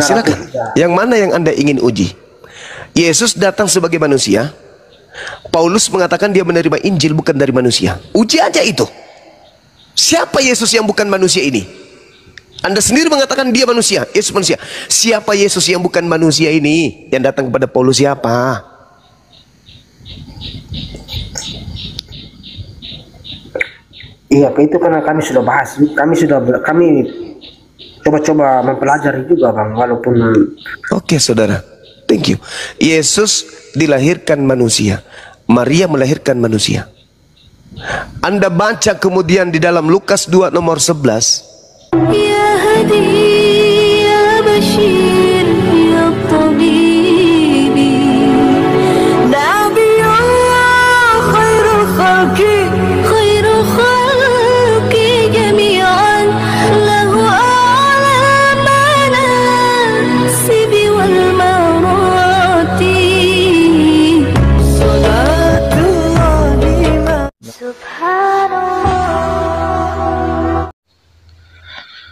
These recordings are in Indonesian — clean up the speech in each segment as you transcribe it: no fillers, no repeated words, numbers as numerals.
Silakan. Yang mana yang Anda ingin uji? Yesus datang sebagai manusia. Paulus mengatakan dia menerima Injil bukan dari manusia. Uji aja itu. Siapa Yesus yang bukan manusia ini? Anda sendiri mengatakan dia manusia, Yesus manusia. Siapa Yesus yang bukan manusia ini yang datang kepada Paulus? Siapa? Iya, itu karena kami sudah bahas, kami coba-coba mempelajari juga, Bang, walaupun. Oke, saudara, thank you. Yesus dilahirkan manusia, Maria melahirkan manusia. Anda baca kemudian di dalam Lukas 2 nomor 11. Ya hadi ya bashir ya tabibi nabi Allah khairul khalqi jami'an lahu a'la manasibi wal marati salatullahi subhanallah.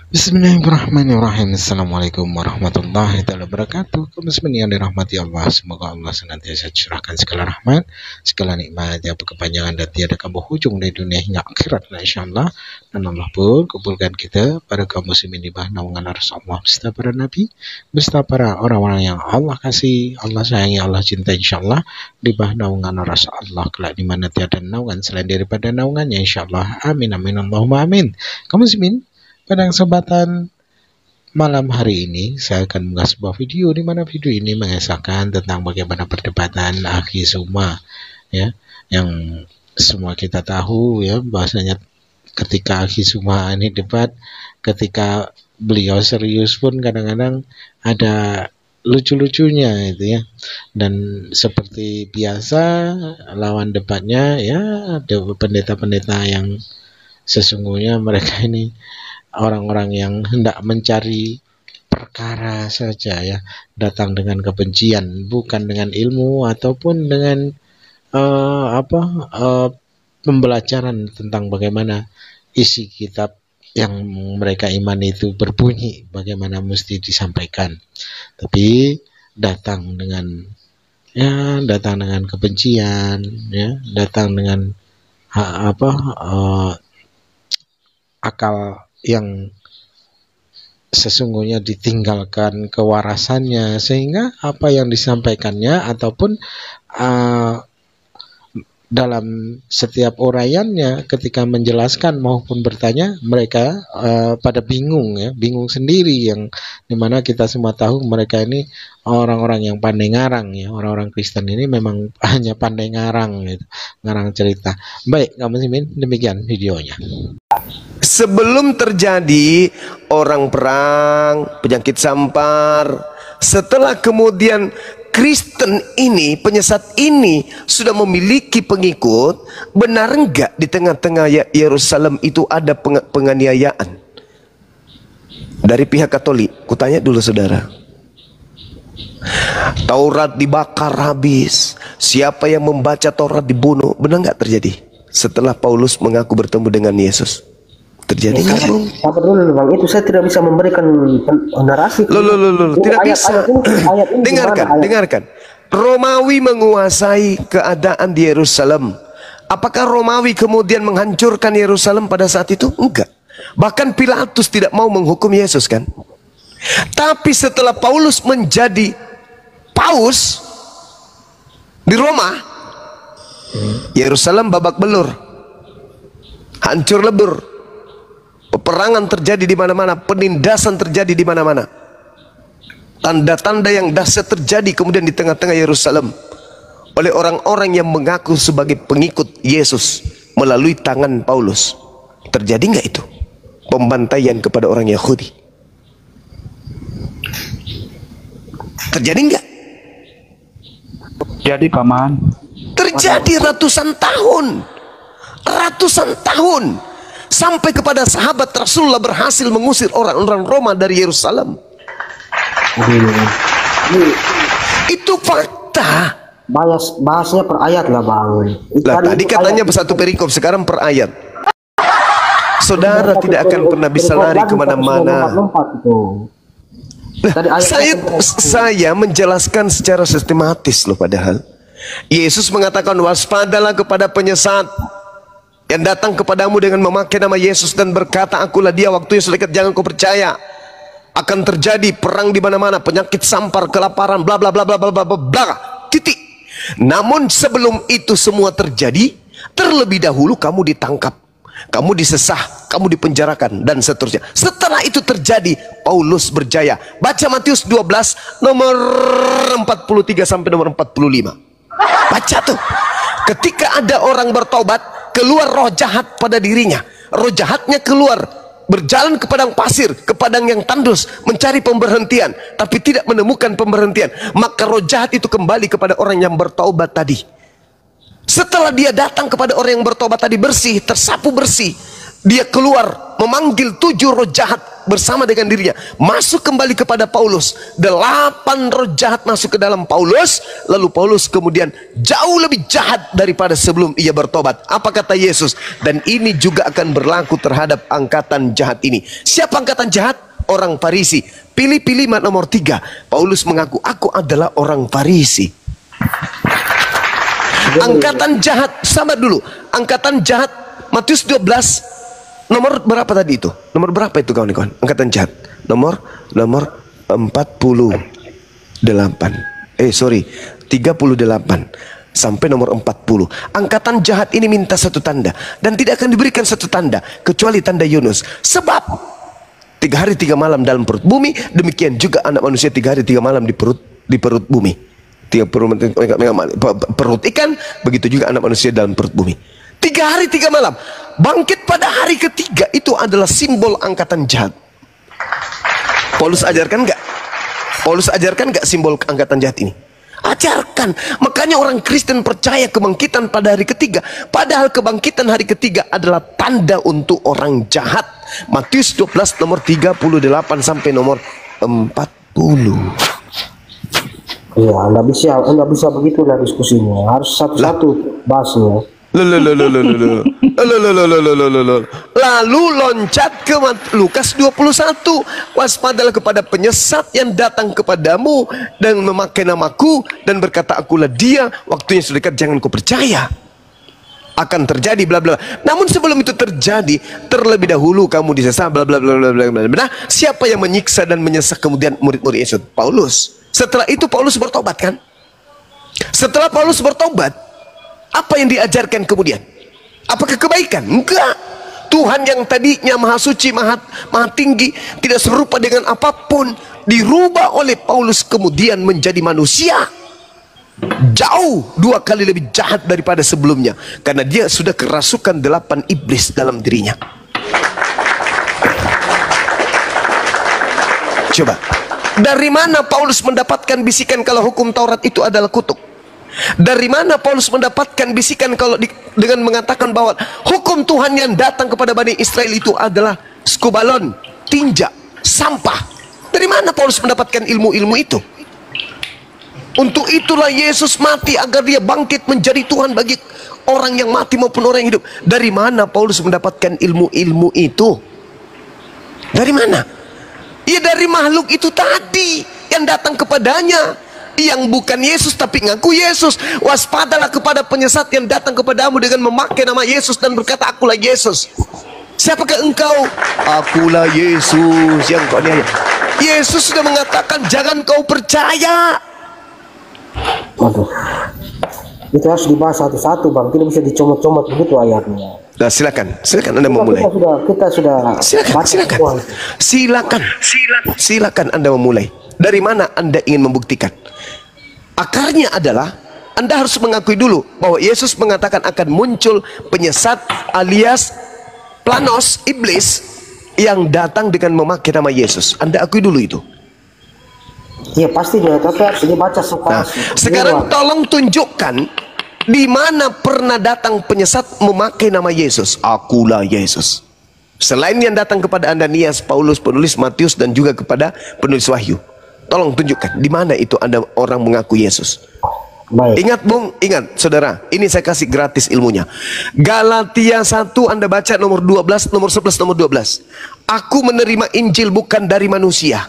Bismillahirrahmanirrahim. Assalamualaikum warahmatullahi wabarakatuh. Kaum muslimin yang dirahmati Allah, semoga Allah senantiasa curahkan segala rahmat, segala nikmat, tiada kepanjangan dan tiada hujung dari dunia hingga akhirat, insyaallah. Dan Allah pun kumpulkan kita para kaum muslimin di bawah naungan Rasulullah beserta para nabi, beserta para orang-orang yang Allah kasih, Allah sayangi, Allah cinta, insyaallah, di bawah naungan Rasulullah kelak di mana tiada naungan selain daripada naungannya, insyaallah. Amin amin Allahumma amin. Kaum muslimin, pada kesempatan malam hari ini saya akan mengunggah sebuah video di mana video ini mengisahkan tentang bagaimana perdebatan Akhisuma, ya, yang semua kita tahu, ya, bahasanya ketika Akhisuma ini debat, ketika beliau serius pun kadang-kadang ada lucu-lucunya itu, ya. Dan seperti biasa lawan debatnya, ya, ada pendeta-pendeta yang sesungguhnya mereka ini orang-orang yang hendak mencari perkara saja, ya, datang dengan kebencian, bukan dengan ilmu ataupun dengan pembelajaran tentang bagaimana isi kitab yang mereka imani itu berbunyi, bagaimana mesti disampaikan. Tapi datang dengan kebencian, ya, datang dengan akal yang sesungguhnya ditinggalkan kewarasannya, sehingga apa yang disampaikannya ataupun dalam setiap uraiannya ketika menjelaskan maupun bertanya, mereka pada bingung, ya, bingung sendiri, yang dimana kita semua tahu mereka ini orang-orang yang pandai ngarang, ya, orang-orang Kristen ini memang hanya pandai ngarang, gitu, ngarang cerita. Baik, kaum muslimin, demikian videonya. Sebelum terjadi orang perang, penyakit sampar, setelah kemudian Kristen ini, penyesat ini sudah memiliki pengikut, benar enggak di tengah-tengah Yerusalem itu ada penganiayaan dari pihak Katolik? Kutanya dulu, saudara. Taurat dibakar habis, siapa yang membaca Taurat dibunuh, benar enggak terjadi setelah Paulus mengaku bertemu dengan Yesus? Terjadi nggak, Bung? Sabar dulu, Bang. Itu saya tidak bisa memberikan narasi. Tidak bisa. Dengarkan. Romawi menguasai keadaan di Yerusalem. Apakah Romawi kemudian menghancurkan Yerusalem pada saat itu? Enggak. Bahkan Pilatus tidak mau menghukum Yesus, kan? Tapi setelah Paulus menjadi paus di Roma, Yerusalem babak belur, hancur lebur. Peperangan terjadi di mana-mana, penindasan terjadi di mana-mana. Tanda-tanda yang dahsyat terjadi kemudian di tengah-tengah Yerusalem oleh orang-orang yang mengaku sebagai pengikut Yesus melalui tangan Paulus. Terjadi nggak itu pembantaian kepada orang Yahudi? Terjadi nggak? Jadi, Paman. Terjadi ratusan tahun. Sampai kepada sahabat Rasulullah berhasil mengusir orang-orang Roma dari Yerusalem. Itu fakta. Bahasnya per ayat lah, Bang. Tadi katanya satu perikop, sekarang per ayat. Saudara tidak akan pernah bisa lari kemana-mana. Tadi ayat Saya menjelaskan secara sistematis loh, padahal Yesus mengatakan waspadalah kepada penyesat yang datang kepadamu dengan memakai nama Yesus dan berkata, akulah dia, waktunya sudah dekat, jangan kau percaya. Akan terjadi perang di mana-mana, penyakit sampar, kelaparan, bla bla bla bla bla bla bla. Titik. Namun sebelum itu semua terjadi, terlebih dahulu kamu ditangkap, kamu disesah, kamu dipenjarakan, dan seterusnya. Setelah itu terjadi, Paulus berjaya. Baca Matius 12 nomor 43 sampai nomor 45. Baca tuh. Ketika ada orang bertobat, keluar roh jahat pada dirinya. Roh jahatnya keluar, berjalan ke padang pasir, ke padang yang tandus, mencari pemberhentian, tapi tidak menemukan pemberhentian. Maka roh jahat itu kembali kepada orang yang bertobat tadi. Setelah dia datang kepada orang yang bertobat tadi, bersih, tersapu bersih, dia keluar memanggil 7 roh jahat bersama dengan dirinya, masuk kembali kepada Paulus. 8 roh jahat masuk ke dalam Paulus, lalu Paulus kemudian jauh lebih jahat daripada sebelum ia bertobat. Apa kata Yesus? Dan ini juga akan berlaku terhadap angkatan jahat ini. Siapa angkatan jahat? Orang Farisi. Pilih-pilih nomor 3. Paulus mengaku, aku adalah orang Farisi. Angkatan jahat, sabar dulu. Angkatan jahat Matius 12 nomor berapa tadi itu? Nomor berapa itu kawan-kawan? Angkatan jahat nomor 38. 38 sampai nomor 40. Angkatan jahat ini minta satu tanda, dan tidak akan diberikan satu tanda kecuali tanda Yunus. Sebab 3 hari 3 malam dalam perut bumi, demikian juga anak manusia 3 hari 3 malam di perut bumi. Perut ikan, begitu juga anak manusia dalam perut bumi. 3 hari 3 malam. Bangkit pada hari ketiga, itu adalah simbol angkatan jahat. Paulus ajarkan nggak? Paulus ajarkan nggak simbol angkatan jahat ini? Ajarkan. Makanya orang Kristen percaya kebangkitan pada hari ketiga, padahal kebangkitan hari ketiga adalah tanda untuk orang jahat. Matius 12 nomor 38 sampai nomor 40. Iya, anda bisa begitulah diskusinya. Harus satu-satu bahasnya. Lalu loncat ke Lukas 21. Waspadalah kepada penyesat yang datang kepadamu dan memakai namaku dan berkata, akulah dia, waktunya sudah dekat, jangan kau percaya. Akan terjadi bla bla. Namun sebelum itu terjadi, terlebih dahulu kamu disesah bla bla bla bla bla bla. Siapa yang menyiksa dan menyesat kemudian murid-murid Yesus? Paulus. Setelah itu Paulus bertobat kan? Setelah Paulus bertobat, apa yang diajarkan kemudian? Apakah kebaikan? Enggak. Tuhan yang tadinya maha suci, maha tinggi, tidak serupa dengan apapun, dirubah oleh Paulus kemudian menjadi manusia. Jauh 2 kali lebih jahat daripada sebelumnya, karena dia sudah kerasukan 8 iblis dalam dirinya. Coba, dari mana Paulus mendapatkan bisikan kalau hukum Taurat itu adalah kutuk? Dari mana Paulus mendapatkan bisikan kalau dengan mengatakan bahwa hukum Tuhan yang datang kepada Bani Israel itu adalah skubalon, tinja, sampah? Dari mana Paulus mendapatkan ilmu-ilmu itu? Untuk itulah Yesus mati agar dia bangkit menjadi Tuhan bagi orang yang mati maupun orang yang hidup. Dari mana Paulus mendapatkan ilmu-ilmu itu? Dari mana? Ya dari makhluk itu tadi yang datang kepadanya, yang bukan Yesus tapi ngaku Yesus. Waspadalah kepada penyesat yang datang kepadamu dengan memakai nama Yesus dan berkata, akulah Yesus. Siapakah engkau? Akulah Yesus yang kau niaya. Yesus sudah mengatakan, jangan kau percaya. Waduh, itu harus dibahas satu-satu bang, tidak bisa dicomot-comot begitu ayatnya. Nah, silakan Anda memulai. Kita sudah silakan Anda memulai. Dari mana Anda ingin membuktikan? Akarnya adalah Anda harus mengakui dulu bahwa Yesus mengatakan akan muncul penyesat alias planos, iblis yang datang dengan memakai nama Yesus. Anda akui dulu itu. Iya pasti dia, tapi harus dibaca sekarang. Sekarang tolong tunjukkan di mana pernah datang penyesat memakai nama Yesus. Akulah Yesus. Selain yang datang kepada Ananias, Paulus, penulis Matius, dan juga kepada penulis Wahyu. Tolong tunjukkan di mana itu ada orang mengaku Yesus. Baik. Ingat Bung, ingat saudara, ini saya kasih gratis ilmunya. Galatia 1 Anda baca nomor 12, nomor 11, nomor 12. Aku menerima Injil bukan dari manusia.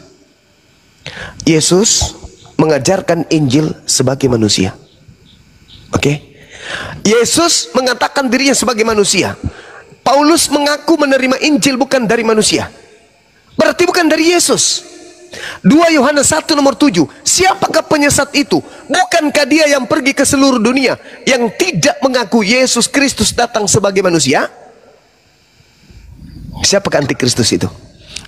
Yesus mengajarkan Injil sebagai manusia. Oke? Yesus mengatakan dirinya sebagai manusia. Paulus mengaku menerima Injil bukan dari manusia. Berarti bukan dari Yesus. 2 Yohanes 1 nomor 7. Siapakah penyesat itu? Bukankah dia yang pergi ke seluruh dunia yang tidak mengaku Yesus Kristus datang sebagai manusia? Siapakah antikristus itu?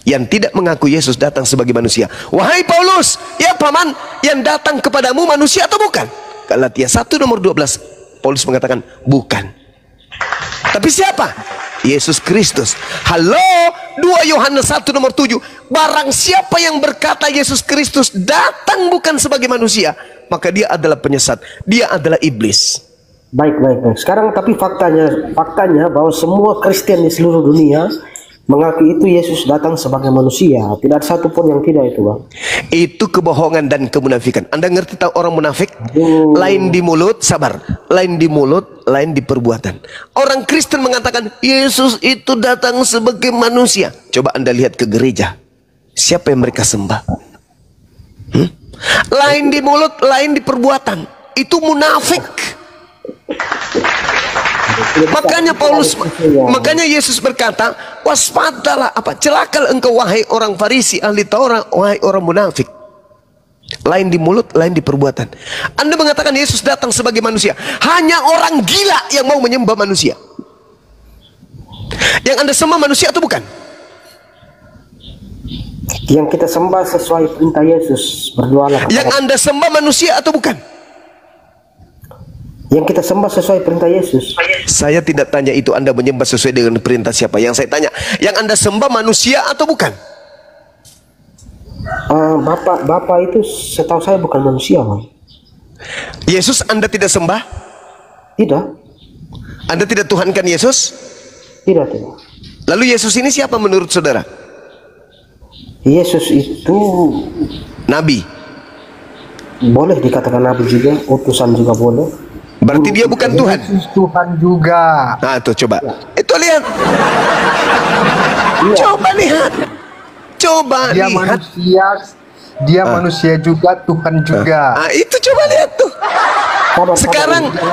Yang tidak mengaku Yesus datang sebagai manusia. Wahai Paulus, ya paman, yang datang kepadamu manusia atau bukan? Galatia 1 nomor 12. Paulus mengatakan bukan. Tapi siapa? Yesus Kristus. Halo, 2 Yohanes 1 nomor 7. Barang siapa yang berkata Yesus Kristus datang bukan sebagai manusia, maka dia adalah penyesat. Dia adalah iblis. Baik. Sekarang tapi faktanya bahwa semua Kristen di seluruh dunia mengaku itu Yesus datang sebagai manusia. Tidak ada satupun yang tidak itu, Bang. Itu kebohongan dan kemunafikan. Anda ngerti tahu orang munafik? Lain di mulut, sabar. Lain di mulut, lain di perbuatan. Orang Kristen mengatakan Yesus itu datang sebagai manusia. Coba Anda lihat ke gereja. Siapa yang mereka sembah? Lain di mulut, lain di perbuatan. Itu munafik. Makanya Yesus berkata, waspadalah, celakalah engkau wahai orang Farisi, ahli Taurat, wahai orang munafik. Lain di mulut, lain di perbuatan. Anda mengatakan Yesus datang sebagai manusia. Hanya orang gila yang mau menyembah manusia. Yang Anda sembah manusia atau bukan? Yang kita sembah sesuai perintah Yesus, berdoalah. Yang Anda sembah manusia atau bukan? Yang kita sembah sesuai perintah Yesus. Saya tidak tanya itu Anda menyembah sesuai dengan perintah siapa. Yang saya tanya, yang Anda sembah manusia atau bukan? Bapak itu setahu saya bukan manusia, Bang. Yesus Anda tidak sembah? Tidak. Anda tidak tuhankan Yesus? Tidak. Lalu Yesus ini siapa menurut saudara? Yesus itu nabi. Boleh dikatakan nabi juga, utusan juga boleh. Berarti dia bukan Tuhan. Yesus Tuhan juga. Nah, tuh coba. Itu lihat. Iya. Coba lihat. Coba Dia lihat. Dia manusia juga, Tuhan juga. Nah, itu coba lihat tuh.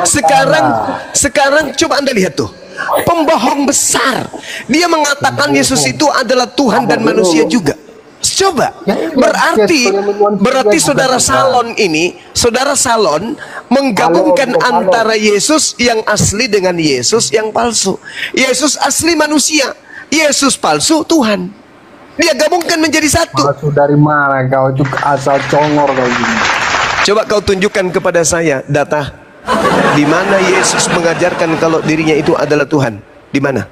Sekarang coba Anda lihat tuh. Pembohong besar. Dia mengatakan Yesus itu adalah Tuhan dan manusia juga. Coba. Berarti saudara Salon menggabungkan antara Yesus yang asli dengan Yesus yang palsu. Yesus asli manusia, Yesus palsu Tuhan. Dia gabungkan menjadi satu. Palsu dari mana kau itu, asal congor kau gini. Coba kau tunjukkan kepada saya data di mana Yesus mengajarkan kalau dirinya itu adalah Tuhan. Di mana?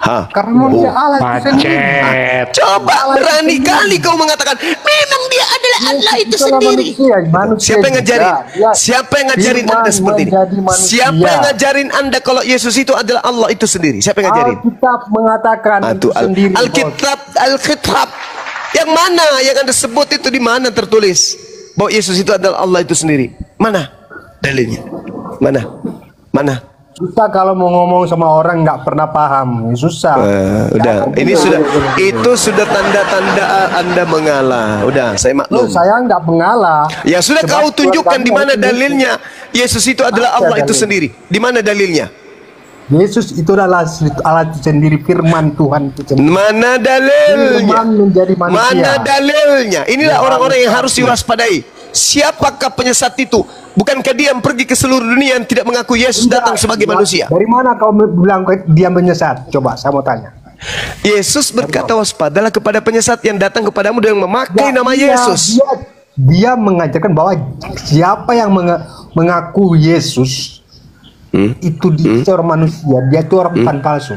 Karena dia Allah itu sendiri. Coba berani kali kau mengatakan memang dia adalah Allah itu sendiri. Siapa yang ngajarin? Siapa yang ngajarin Anda seperti ini? Siapa yang ngajarin Anda kalau Yesus itu adalah Allah itu sendiri? Siapa yang ngajarin? Alkitab mengatakan itu sendiri. Alkitab. Yang mana yang Anda sebut itu, di mana tertulis bahwa Yesus itu adalah Allah itu sendiri? Mana dalilnya? Mana? Susah kalau mau ngomong sama orang nggak pernah paham, susah. Udah, ini sudah tanda-tanda Anda mengalah. Udah, saya maklum. Saya nggak mengalah. Ya sudah, kau tunjukkan di mana dalilnya Yesus itu adalah Allah itu sendiri. Di mana dalilnya? Yesus itu adalah Allah sendiri, firman Tuhan itu sendiri. Mana dalilnya? Firman menjadi manusia. Mana dalilnya? Inilah orang-orang yang harus diwaspadai. Siapakah penyesat itu? Bukankah dia yang pergi ke seluruh dunia yang tidak mengaku Yesus datang sebagai manusia? Dari mana kau bilang dia menyesat? Coba saya mau tanya. Yesus berkata, waspadalah kepada penyesat yang datang kepadamu dengan memakai nama Yesus. Dia mengajarkan bahwa siapa yang mengaku Yesus itu dia orang manusia, dia itu orang Tuhan palsu.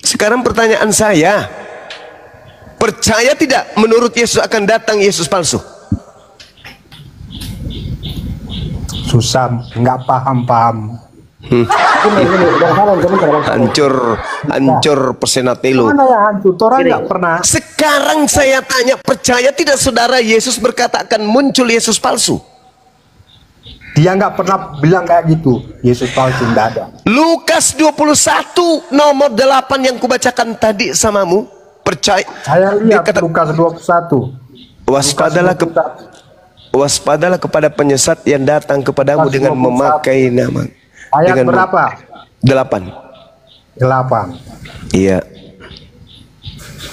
Sekarang pertanyaan saya, percaya tidak menurut Yesus akan datang Yesus palsu? Susah, nggak paham. Hancur pesenatelo. Mana yang hancur? Orang nggak pernah. Sekarang saya tanya, percaya tidak saudara Yesus berkata akan muncul Yesus palsu? Dia nggak pernah bilang kayak gitu. Yesus palsu nggak ada. Lukas 21 nomor 8 yang kubacakan tadi samamu, Percaya. Saya Dia lihat kata, Lukas 21. waspadalah kepada penyesat yang datang kepadamu Lukas dengan 21. memakai nama. Ayat dengan berapa? 8. 8. Iya.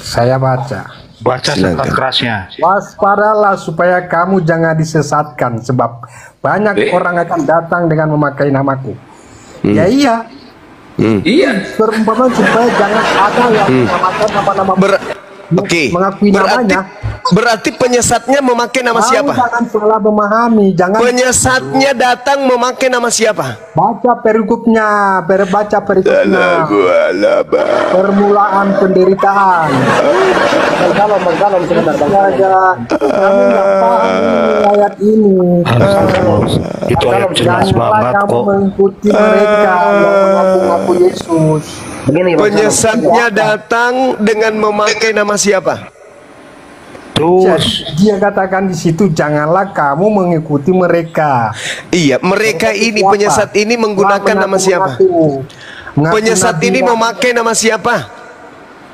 Saya baca. Baca sekeras-kerasnya. Waspadalah supaya kamu jangan disesatkan, sebab banyak orang akan datang dengan memakai namaku. Ya iya. Iya. Perumpamaan supaya jangan ada yang menamakan nama-nama Oke. mengakui namanya. Berarti penyesatnya memakai nama Kamu siapa? jangan salah memahami, jangan Penyesatnya datang memakai nama siapa? baca perikopnya, baca perikopnya. Permulaan penderitaan. Bang Salom sebentar Bang Salom. Kamu nggak paham ini ayat ini. Itu ayat jelas Janganlah banget kamu kok. mengikuti mereka yang mengaku-ngaku Yesus. Begini Bang Salom. Penyesatnya datang dengan memakai nama siapa? Terus Dia katakan di situ, janganlah kamu mengikuti mereka. Iya, mereka ini Siapa? penyesat ini menggunakan nama siapa? Mengaku Penyesat nabi ini Muhammad. memakai nama siapa?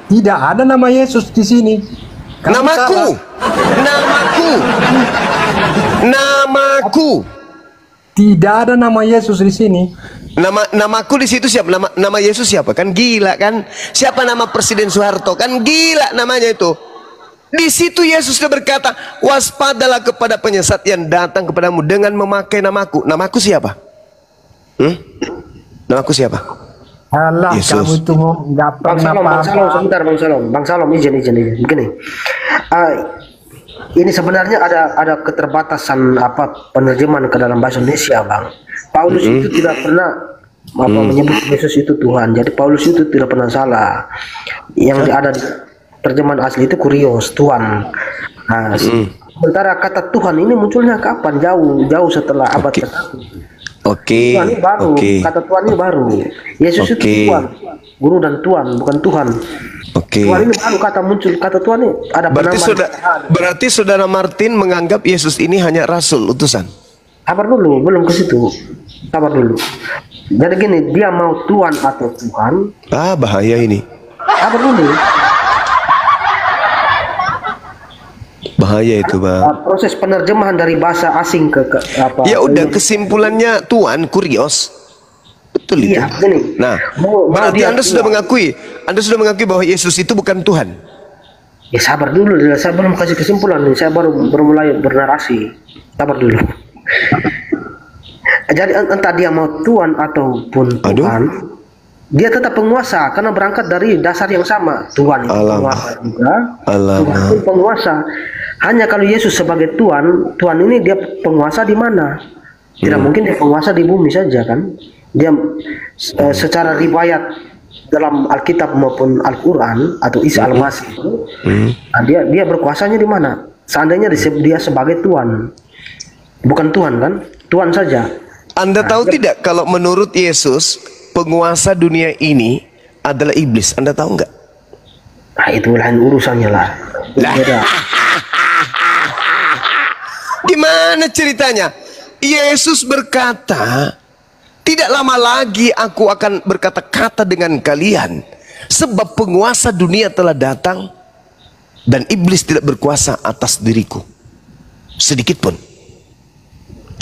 Tidak ada nama Yesus di sini. Kamu Namaku. salah. Namaku. Tidak ada nama Yesus di sini. Namaku di situ siapa? Nama Yesus siapa? Kan gila kan? Siapa nama Presiden Soeharto? Kan gila namanya itu. Di situ Yesus sudah berkata, waspadalah kepada penyesat yang datang kepadamu dengan memakai namaku. Namaku siapa? Namaku siapa? Alah, Yesus. kamu itu nggak Bang pernah Salom, paham. sebentar Bang Salom, izin. Begini, ini sebenarnya ada keterbatasan penerjemahan ke dalam bahasa Indonesia, Bang. Paulus itu tidak pernah menyebut Yesus itu Tuhan. Jadi Paulus itu tidak pernah salah. Yang ada di terjemahan asli itu kurios, Tuhan. Nah, sementara kata Tuhan ini munculnya kapan? Jauh setelah abad ke-1. Oke. Tuhan ini baru, kata Tuhan ini baru. Yesus itu Tuhan, Guru dan Tuhan, bukan Tuhan. Oke. Tuhan ini baru kata muncul, kata Tuhan ini ada Berarti saudara Martin menganggap Yesus ini hanya rasul, utusan. Sabar dulu, belum ke situ. Sabar dulu. Jadi gini, dia mau Tuhan atau Tuhan. Bahaya ini. Sabar dulu. Bahaya itu, Bang. Proses penerjemahan dari bahasa asing ke apa? Ya udah, kesimpulannya Tuhan kurios. Betul itu. Iya, begini. Nah, Mau berarti dia Anda sudah Tuhan. mengakui bahwa Yesus itu bukan Tuhan. Ya sabar dulu, saya belum kasih kesimpulan nih. Saya baru mulai bernarasi. Sabar dulu. Jadi entah dia mau Tuhan ataupun Tuhan, dia tetap penguasa karena berangkat dari dasar yang sama. Tuhan itu penguasa juga, Tuhan itu penguasa. Hanya kalau Yesus sebagai Tuhan, Tuhan ini dia penguasa di mana? Tidak mungkin dia penguasa di bumi saja kan? Dia secara riwayat dalam Alkitab maupun Al-Quran atau Isa Al-Masih itu, dia berkuasanya di mana? Seandainya dia sebagai Tuhan, bukan Tuhan kan? Tuhan saja. Anda tahu tidak kalau menurut Yesus penguasa dunia ini adalah iblis? Anda tahu nggak? Nah, itu lain urusannya lah. Beda. Gimana ceritanya? Yesus berkata, tidak lama lagi aku akan berkata-kata dengan kalian, sebab penguasa dunia telah datang dan iblis tidak berkuasa atas diriku sedikit pun.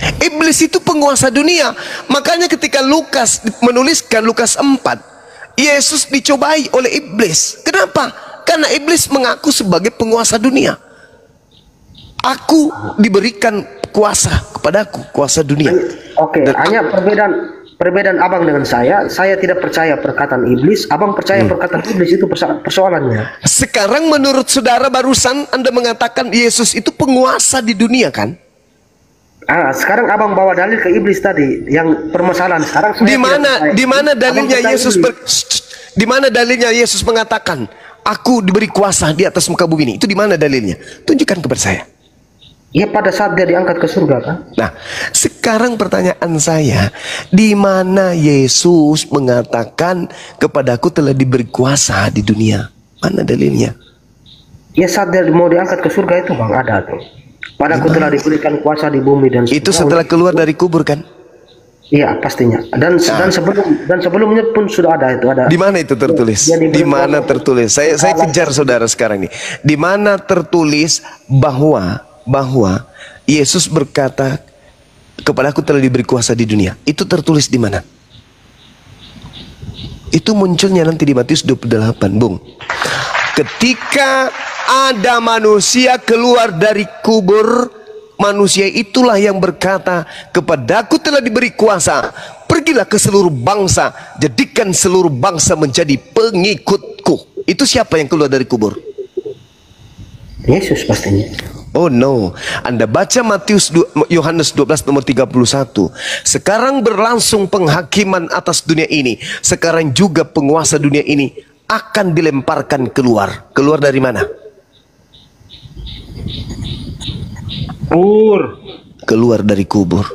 Iblis itu penguasa dunia. Makanya ketika Lukas menuliskan Lukas 4, Yesus dicobai oleh iblis. Kenapa? Karena iblis mengaku sebagai penguasa dunia. Aku diberikan kuasa kepadaku, kuasa dunia. Oke, hanya perbedaan abang dengan saya tidak percaya perkataan iblis, abang percaya perkataan iblis, itu persoalannya. Sekarang menurut saudara barusan Anda mengatakan Yesus itu penguasa di dunia kan? Sekarang abang bawa dalil ke iblis tadi, yang permasalahan sekarang saya Di mana dalilnya Abang Yesus di mana dalilnya Yesus mengatakan aku diberi kuasa di atas muka bumi ini? Itu di mana dalilnya? Tunjukkan kepada saya. Ya pada saat dia diangkat ke surga kan? Nah, sekarang pertanyaan saya, di mana Yesus mengatakan kepadaku telah diberi kuasa di dunia? Mana dalilnya? Ya saat dia mau diangkat ke surga itu bang, ada tuh. Padaku telah diberikan kuasa di bumi dan Itu setelah keluar dari kubur kan? Iya, pastinya. Dan sebelumnya pun sudah ada itu, ada. Di mana itu tertulis? Di mana tertulis? Saya kejar saudara sekarang ini. Di mana tertulis bahwa Yesus berkata, kepadaku telah diberi kuasa di dunia. Itu tertulis di mana? Itu munculnya nanti di Matius 28, Bung. Ketika ada manusia keluar dari kubur, manusia itulah yang berkata, kepadaku telah diberi kuasa, pergilah ke seluruh bangsa, jadikan seluruh bangsa menjadi pengikutku. Itu siapa yang keluar dari kubur? Yesus pastinya. Oh no, Anda baca Yohanes 12 nomor 31. Sekarang berlangsung penghakiman atas dunia ini. Sekarang juga penguasa dunia ini akan dilemparkan keluar. Keluar dari mana? Keluar dari kubur.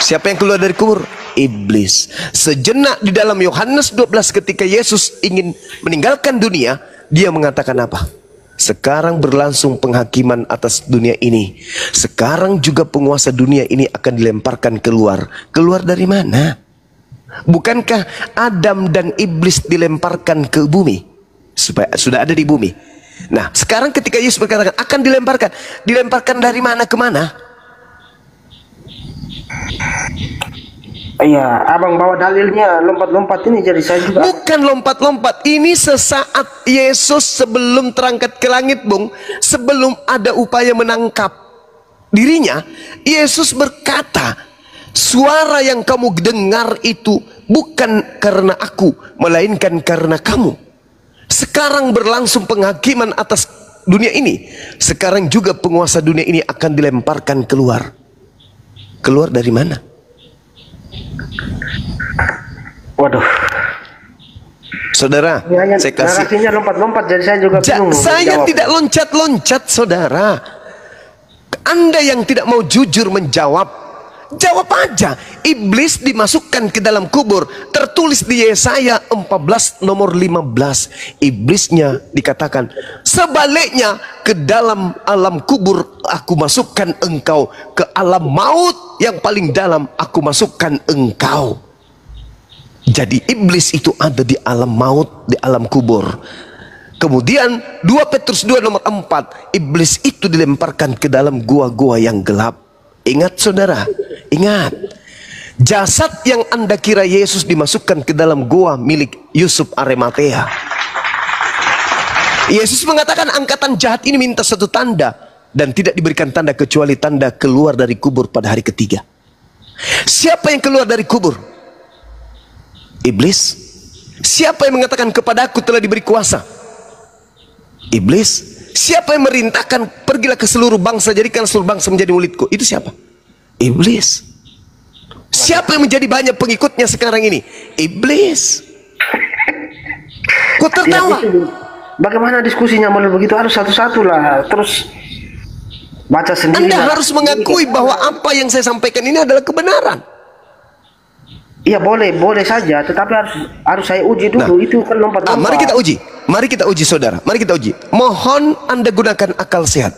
Siapa yang keluar dari kubur? Iblis. Sejenak di dalam Yohanes 12 ketika Yesus ingin meninggalkan dunia, dia mengatakan apa? Sekarang berlangsung penghakiman atas dunia ini. Sekarang juga penguasa dunia ini akan dilemparkan keluar. Keluar dari mana? Bukankah Adam dan Iblis dilemparkan ke bumi? Sudah ada di bumi. Nah, sekarang ketika Yesus berkata akan dilemparkan. Dilemparkan dari mana ke mana? Iya, abang bawa dalilnya lompat-lompat ini, jadi saya juga. Bukan lompat-lompat. Ini sesaat Yesus sebelum terangkat ke langit, Bung. Sebelum ada upaya menangkap dirinya, Yesus berkata, suara yang kamu dengar itu bukan karena aku, melainkan karena kamu. Sekarang berlangsung penghakiman atas dunia ini. Sekarang juga penguasa dunia ini akan dilemparkan keluar. Keluar dari mana? Waduh. Saudara, saya kasih. Narasinya lompat-lompat, jadi saya juga bingung. Saya tidak loncat-loncat, saudara. Anda yang tidak mau jujur menjawab, jawab aja. Iblis dimasukkan ke dalam kubur. Tertulis di Yesaya 14 nomor 15. Iblisnya dikatakan, sebaliknya ke dalam alam kubur aku masukkan engkau, ke alam maut yang paling dalam aku masukkan engkau. Jadi iblis itu ada di alam maut, di alam kubur. Kemudian 2 Petrus 2 nomor 4, iblis itu dilemparkan ke dalam gua-gua yang gelap. Ingat saudara, ingat. Jasad yang Anda kira Yesus dimasukkan ke dalam gua milik Yusuf Arimatea. Yesus mengatakan angkatan jahat ini minta satu tanda, dan tidak diberikan tanda kecuali tanda keluar dari kubur pada hari ketiga. Siapa yang keluar dari kubur? Iblis. Siapa yang mengatakan kepadaku telah diberi kuasa? Iblis. Siapa yang merintahkan pergilah ke seluruh bangsa, jadikan seluruh bangsa menjadi muridku? Itu siapa? Iblis. Siapa yang menjadi banyak pengikutnya sekarang ini? Iblis. Kok tertawa? Ya, bagaimana diskusinya malah begitu? Harus satu-satu lah. Terus baca sendiri. Anda harus mengakui bahwa apa yang saya sampaikan ini adalah kebenaran. Iya, boleh saja, tetapi harus saya uji dulu. Nah, itu kan lompat-lompat. Mari kita uji saudara. Mari kita uji. Mohon Anda gunakan akal sehat.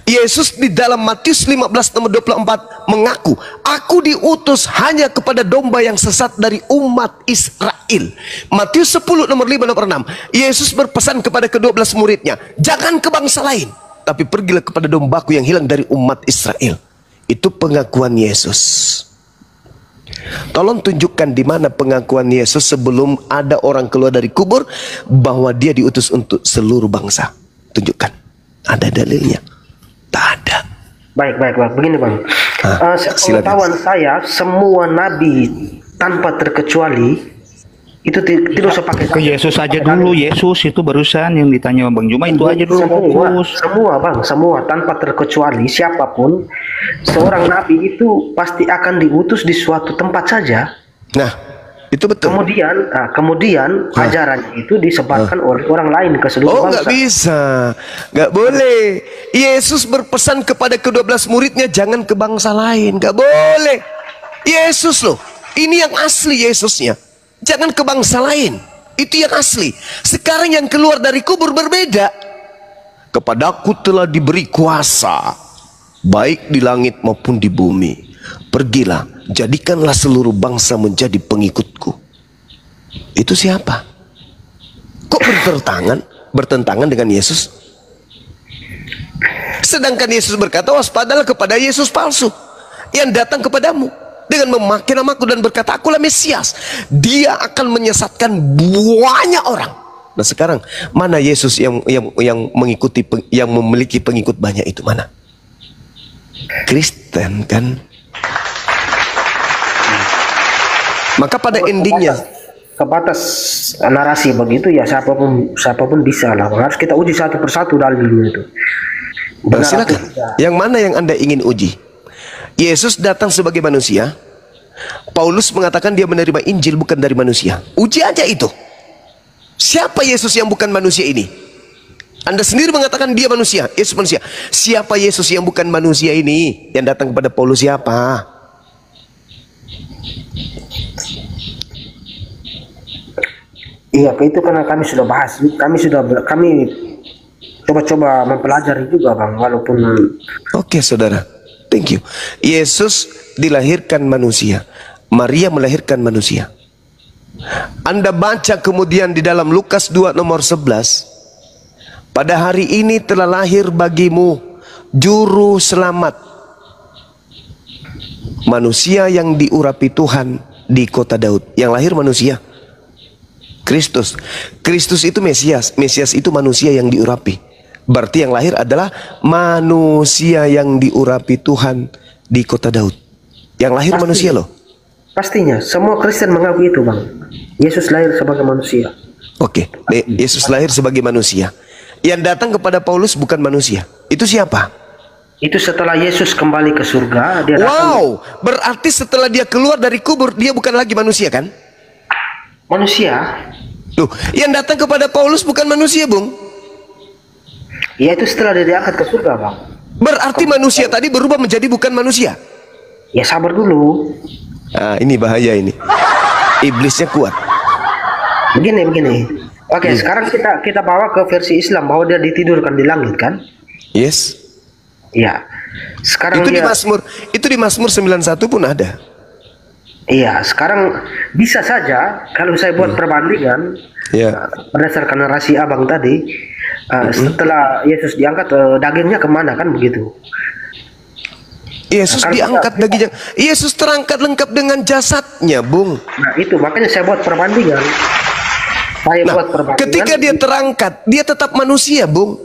Yesus di dalam Matius 15 nomor 24 mengaku, aku diutus hanya kepada domba yang sesat dari umat Israel. Matius 10 nomor 5 nomor 6, Yesus berpesan kepada ke-12 muridnya, jangan ke bangsa lain, tapi pergilah kepada dombaku yang hilang dari umat Israel. Itu pengakuan Yesus. Tolong tunjukkan di mana pengakuan Yesus sebelum ada orang keluar dari kubur bahwa dia diutus untuk seluruh bangsa. Tunjukkan. Ada dalilnya? Tak ada. Baik. Begini bang. Sepengetahuan saya, semua nabi tanpa terkecuali itu tidak usah pakai. Ke Yesus aja dulu. Yesus itu barusan yang ditanya Bang Juma itu aja dulu. Semua bang, semua tanpa terkecuali siapapun seorang nabi itu pasti akan diutus di suatu tempat saja. Nah, itu betul. Kemudian ajarannya itu disebarkan oleh orang lain ke seluruh bangsa. Nggak bisa, nggak boleh. Yesus berpesan kepada ke-12 muridnya jangan ke bangsa lain, nggak boleh. Yesus loh, ini yang asli Yesusnya. Jangan ke bangsa lain. Itu yang asli. Sekarang yang keluar dari kubur berbeda. Kepadaku telah diberi kuasa, baik di langit maupun di bumi. Pergilah, jadikanlah seluruh bangsa menjadi pengikutku. Itu siapa? Kok bertentangan dengan Yesus? Sedangkan Yesus berkata, waspadalah kepada Yesus palsu yang datang kepadamu dengan memakai namaku dan berkata, akulah Mesias. Dia akan menyesatkan banyak orang. Nah sekarang mana Yesus yang mengikuti, yang memiliki pengikut banyak itu mana? Kristen kan? Maka pada endingnya sebatas narasi begitu ya, siapapun bisa lah. Harus kita uji satu persatu dalilnya itu. Nah, silakan. Yang mana yang Anda ingin uji? Yesus datang sebagai manusia. Paulus mengatakan dia menerima Injil bukan dari manusia. Uji aja itu. Siapa Yesus yang bukan manusia ini? Anda sendiri mengatakan dia manusia, Yesus manusia. Siapa Yesus yang bukan manusia ini? Yang datang kepada Paulus siapa? Iya, itu karena kami sudah bahas. Kami coba-coba mempelajari juga, Bang, walaupun. Oke, saudara. Thank you. Yesus dilahirkan manusia. Maria melahirkan manusia. Anda baca kemudian di dalam Lukas 2 nomor 11. Pada hari ini telah lahir bagimu juru selamat, manusia yang diurapi Tuhan di kota Daud. Yang lahir manusia, Kristus. Kristus itu Mesias. Mesias itu manusia yang diurapi. Berarti yang lahir adalah manusia yang diurapi Tuhan di kota Daud. Yang lahir manusia loh. Pastinya, semua Kristen mengakui itu, Bang. Yesus lahir sebagai manusia. Oke, Yesus lahir sebagai manusia. Yang datang kepada Paulus bukan manusia. Itu siapa? Itu setelah Yesus kembali ke surga, dia datang. Wow, berarti setelah dia keluar dari kubur, dia bukan lagi manusia kan? Manusia. Loh, yang datang kepada Paulus bukan manusia, Bung. Ya, itu setelah dia diangkat ke surga, Bang. Berarti manusia tadi berubah menjadi bukan manusia. Ya, sabar dulu. Ah, ini bahaya ini. Iblisnya kuat. Begini. Oke, sekarang kita bawa ke versi Islam bahwa dia ditidurkan di langit kan? Yes. Iya. Sekarang itu di Mazmur 91 pun ada. Iya, sekarang bisa saja kalau saya buat perbandingan berdasarkan narasi Abang tadi, setelah Yesus diangkat, dagingnya kemana kan begitu? Yesus diangkat dagingnya. Yesus terangkat lengkap dengan jasadnya, Bung. Nah itu makanya saya buat perbandingan. Ketika dia terangkat, dia tetap manusia, Bung.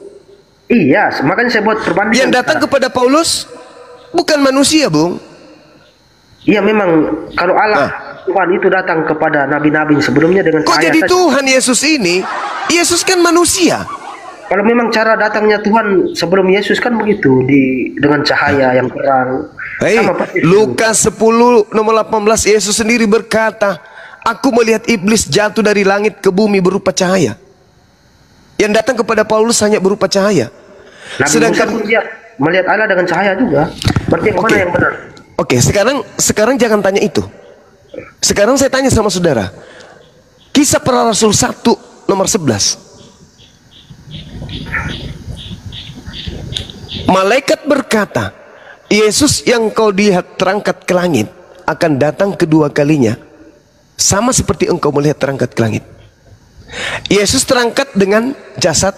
Iya, makanya saya buat perbandingan. Yang datang kepada Paulus bukan manusia, Bung. Iya, memang kalau Allah Tuhan itu datang kepada nabi-nabi sebelumnya dengan cahaya. Kok jadi saja. Tuhan Yesus ini? Yesus kan manusia. Kalau memang cara datangnya Tuhan sebelum Yesus kan begitu, dengan cahaya yang terang. Lukas 10 nomor 18, Yesus sendiri berkata, aku melihat iblis jatuh dari langit ke bumi berupa cahaya. Yang datang kepada Paulus hanya berupa cahaya. Sedangkan dia melihat Allah dengan cahaya juga. Berarti yang mana yang benar? Oke, sekarang jangan tanya itu. Sekarang saya tanya sama saudara. Kisah Para Rasul 1 nomor 11. Malaikat berkata, Yesus yang kau lihat terangkat ke langit akan datang kedua kalinya, sama seperti engkau melihat terangkat ke langit. Yesus terangkat dengan jasad,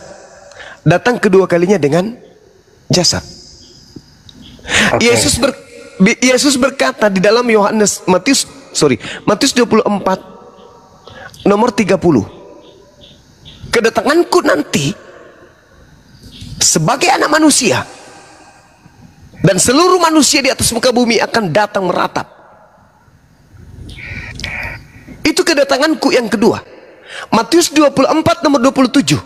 datang kedua kalinya dengan jasad. Yesus berkata di dalam Matius 24 nomor 30, kedatanganku nanti sebagai anak manusia, dan seluruh manusia di atas muka bumi akan datang meratap. Itu kedatanganku yang kedua. Matius 24 nomor 27,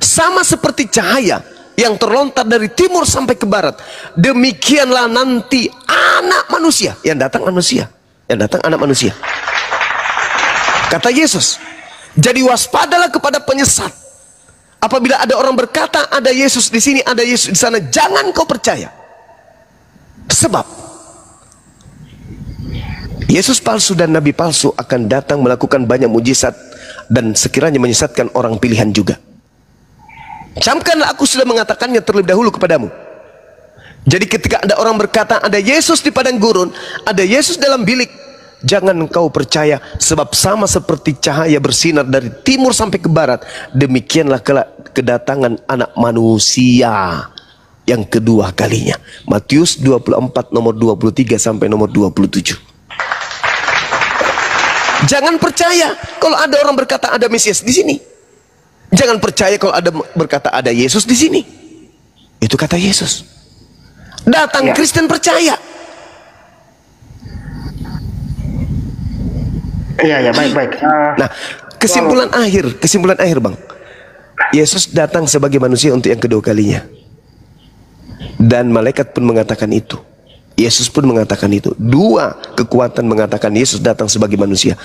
sama seperti cahaya yang terlontar dari timur sampai ke barat, demikianlah nanti anak manusia. Yang datang manusia, yang datang anak manusia. Kata Yesus, jadi waspadalah kepada penyesat. Apabila ada orang berkata ada Yesus di sini, ada Yesus di sana, jangan kau percaya. Sebab Yesus palsu dan nabi palsu akan datang melakukan banyak mujizat dan sekiranya menyesatkan orang pilihan juga. Camkanlah, aku sudah mengatakannya terlebih dahulu kepadamu. Jadi ketika ada orang berkata ada Yesus di padang gurun, ada Yesus dalam bilik, jangan engkau percaya, sebab sama seperti cahaya bersinar dari timur sampai ke barat, demikianlah kelak kedatangan anak manusia yang kedua kalinya. Matius 24 nomor 23 sampai nomor 27. Jangan percaya kalau ada orang berkata ada Mesias di sini. Jangan percaya kalau ada berkata ada Yesus di sini. Itu kata Yesus. Datang Kristen percaya. Iya, baik. Nah, kesimpulan akhir, Bang. Yesus datang sebagai manusia untuk yang kedua kalinya. Dan malaikat pun mengatakan itu. Yesus pun mengatakan itu. Dua kekuatan mengatakan Yesus datang sebagai manusia.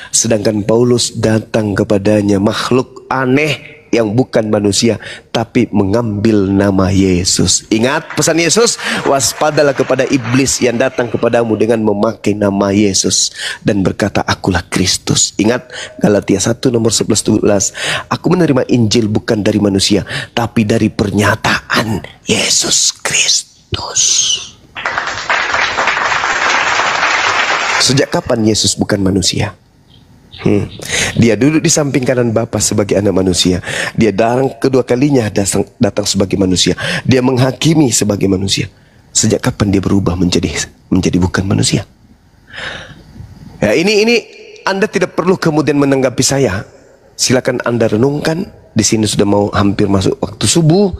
Sedangkan Paulus datang kepadanya makhluk aneh yang bukan manusia, tapi mengambil nama Yesus. Ingat pesan Yesus, waspadalah kepada iblis yang datang kepadamu dengan memakai nama Yesus dan berkata, akulah Kristus. Ingat Galatia 1 nomor 11-12. Aku menerima Injil bukan dari manusia, tapi dari pernyataan Yesus Kristus. Sejak kapan Yesus bukan manusia? Dia duduk di samping kanan Bapa sebagai anak manusia. Dia datang kedua kalinya datang sebagai manusia. Dia menghakimi sebagai manusia. Sejak kapan dia berubah menjadi bukan manusia? Ya, ini Anda tidak perlu kemudian menanggapi saya. Silakan Anda renungkan. Di sini sudah mau hampir masuk waktu subuh.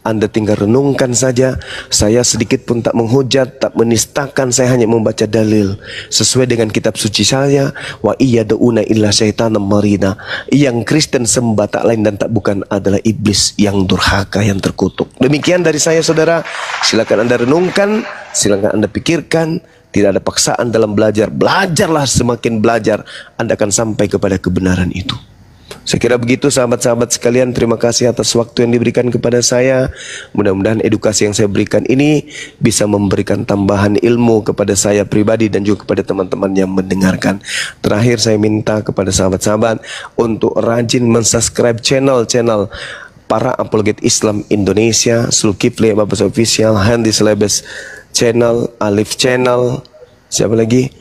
Anda tinggal renungkan saja. Saya sedikit pun tak menghujat, tak menistakan. Saya hanya membaca dalil sesuai dengan kitab suci saya. Wa iyad'una illa syaitanam marina. Yang Kristen sembah tak lain dan tak bukan adalah iblis yang durhaka, yang terkutuk. Demikian dari saya, saudara. Silakan Anda renungkan, silakan Anda pikirkan. Tidak ada paksaan dalam belajar. Belajarlah, semakin belajar Anda akan sampai kepada kebenaran itu. Saya kira begitu sahabat-sahabat sekalian. Terima kasih atas waktu yang diberikan kepada saya. Mudah-mudahan edukasi yang saya berikan ini bisa memberikan tambahan ilmu kepada saya pribadi dan juga kepada teman-teman yang mendengarkan. Terakhir saya minta kepada sahabat-sahabat untuk rajin mensubscribe channel para apologet Islam Indonesia, Zulkifli Babas Official, Handy Celebes Channel, Alif Channel, siapa lagi,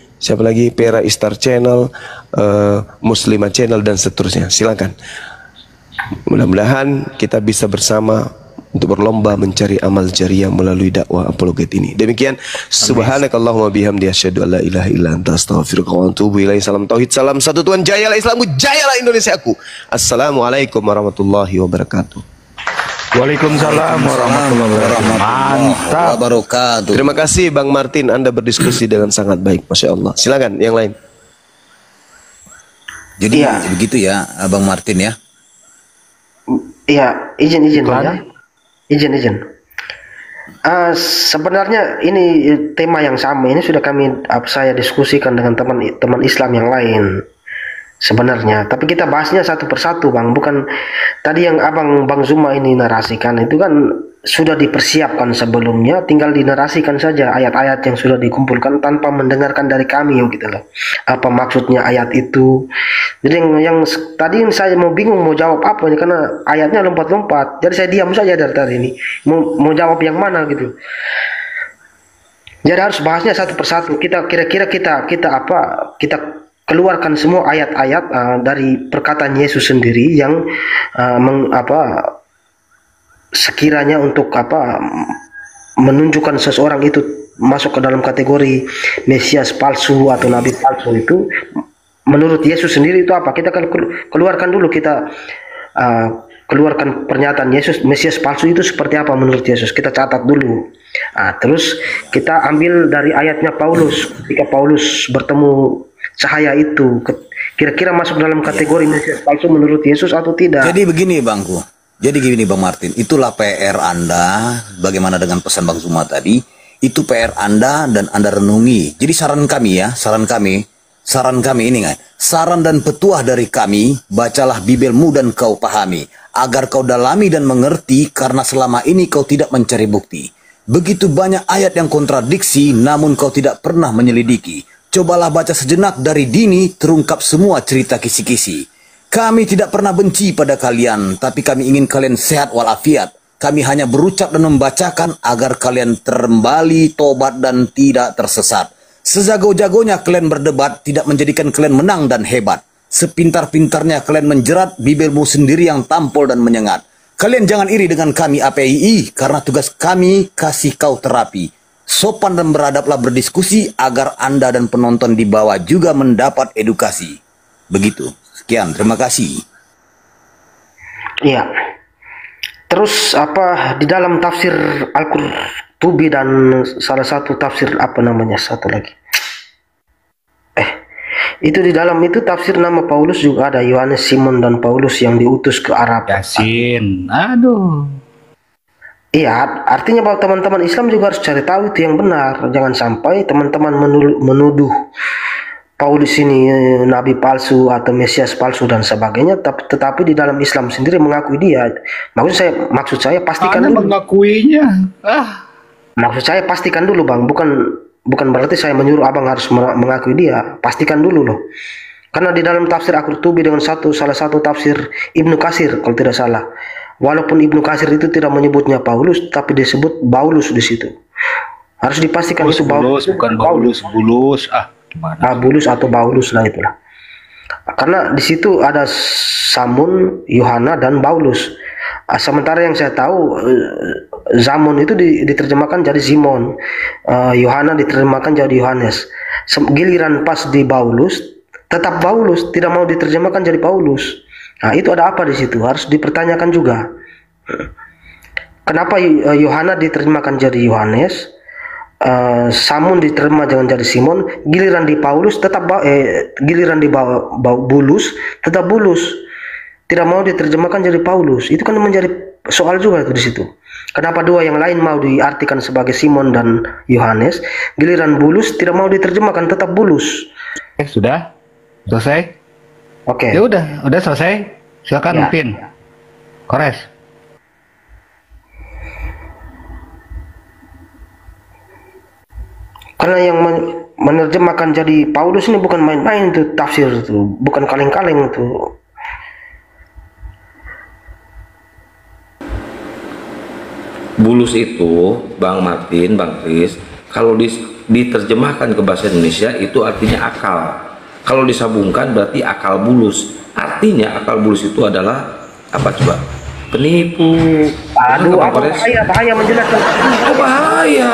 Pera Istar Channel, Muslimah Channel, dan seterusnya. Silakan. Mudah-mudahan kita bisa bersama untuk berlomba mencari amal jariah melalui dakwah apologet ini. Demikian. Subhanakallahumma bihamdi asyhadu an la ilaha illa anta astaghfiruka wa atubu ilaik. Salam tauhid, salam satu Tuhan. Jayalah Islamku, jayalah Indonesiaku. Assalamualaikum warahmatullahi wabarakatuh. Waalaikumsalam warahmatullahi wabarakatuh. Terima kasih Bang Martin, Anda berdiskusi dengan sangat baik, Masya Allah. Silakan yang lain. Jadi begitu ya, Bang Martin ya. Iya, izin ya. Izin. Sebenarnya ini tema yang sama. Ini sudah saya diskusikan dengan teman Islam yang lain. Sebenarnya, tapi kita bahasnya satu persatu, Bang. Bukan tadi yang Bang Zuma ini narasikan itu kan sudah dipersiapkan sebelumnya, tinggal dinarasikan saja ayat-ayat yang sudah dikumpulkan tanpa mendengarkan dari kami, gitu loh. Apa maksudnya ayat itu? Jadi yang tadi saya mau bingung mau jawab apa ini karena ayatnya lompat-lompat. Jadi saya diam saja dari tadi ini. Mau jawab yang mana gitu. Jadi harus bahasnya satu persatu. Kita keluarkan semua ayat-ayat dari perkataan Yesus sendiri yang sekiranya untuk menunjukkan seseorang itu masuk ke dalam kategori Mesias palsu atau Nabi palsu. Itu menurut Yesus sendiri itu apa? Kita akan keluarkan dulu, kita keluarkan pernyataan Yesus Mesias palsu itu seperti apa menurut Yesus. Kita catat dulu. Terus kita ambil dari ayatnya Paulus, ketika Paulus bertemu cahaya itu, kira-kira masuk dalam kategori Mesias palsu menurut Yesus atau tidak? Jadi begini Bangku, jadi gini Bang Martin, itulah PR Anda, bagaimana dengan pesan Bang Zuma tadi, itu PR Anda dan Anda renungi. Jadi saran kami ini kan, saran dan petuah dari kami, bacalah Bibelmu dan kau pahami, agar kau dalami dan mengerti, karena selama ini kau tidak mencari bukti. Begitu banyak ayat yang kontradiksi, namun kau tidak pernah menyelidiki. Cobalah baca sejenak dari dini, terungkap semua cerita kisi-kisi. Kami tidak pernah benci pada kalian, tapi kami ingin kalian sehat walafiat. Kami hanya berucap dan membacakan agar kalian kembali tobat dan tidak tersesat. Sejago-jagonya kalian berdebat tidak menjadikan kalian menang dan hebat. Sepintar-pintarnya kalian menjerat bibirmu sendiri yang tampol dan menyengat. Kalian jangan iri dengan kami APII karena tugas kami kasih kau terapi. Sopan dan beradablah berdiskusi agar Anda dan penonton di bawah juga mendapat edukasi. Begitu. Sekian, terima kasih. Iya. Terus di dalam tafsir Al-Qurtubi dan salah satu tafsir satu lagi. Itu di dalam itu tafsir nama Paulus juga ada Yohanes, Simon dan Paulus yang diutus ke Arab. Yasin. Aduh. Iya, artinya bahwa teman-teman Islam juga harus cari tahu itu yang benar. Jangan sampai teman-teman menuduh Paulus ini nabi palsu atau mesias palsu dan sebagainya, tetapi di dalam Islam sendiri mengakui dia. Maksud saya pastikan dulu. Mengakuinya. Maksud saya pastikan dulu, Bang. Bukan berarti saya menyuruh abang harus mengakui dia. Pastikan dulu loh. Karena di dalam tafsir Al-Qurtubi dengan salah satu tafsir Ibnu Katsir kalau tidak salah. Walaupun Ibnu Katsir itu tidak menyebutnya Paulus, tapi disebut Paulus di situ. Harus dipastikan itu Paulus, bukan Paulus. Bulus. Bulus atau Paulus lah itulah. Karena di situ ada Samun, Yohana dan Paulus. Sementara yang saya tahu Zamun itu diterjemahkan jadi Simon, Yohana diterjemahkan jadi Yohanes. Giliran pas di Paulus tetap Paulus, tidak mau diterjemahkan jadi Paulus. Nah, itu ada apa di situ? Harus dipertanyakan juga. Kenapa Yohana diterjemahkan jadi Yohanes? Samun diterima jangan jadi Simon, giliran di Paulus tetap giliran di Bulus tetap Bulus, tidak mau diterjemahkan jadi Paulus. Itu kan menjadi soal juga itu di situ. Kenapa dua yang lain mau diartikan sebagai Simon dan Yohanes, giliran Bulus tidak mau diterjemahkan tetap Bulus. Sudah selesai. Oke. Ya udah selesai. Silakan Pin. Kores. Karena yang menerjemahkan jadi Paulus ini bukan main-main itu tafsir itu, bukan kaleng-kaleng itu. Bulus itu, Bang Martin, Bang Kris, kalau diterjemahkan ke bahasa Indonesia itu artinya akal. Kalau disambungkan berarti akal bulus. Artinya akal bulus itu adalah apa coba? Penipu. Aduh, bahaya menjelaskan. Bahaya.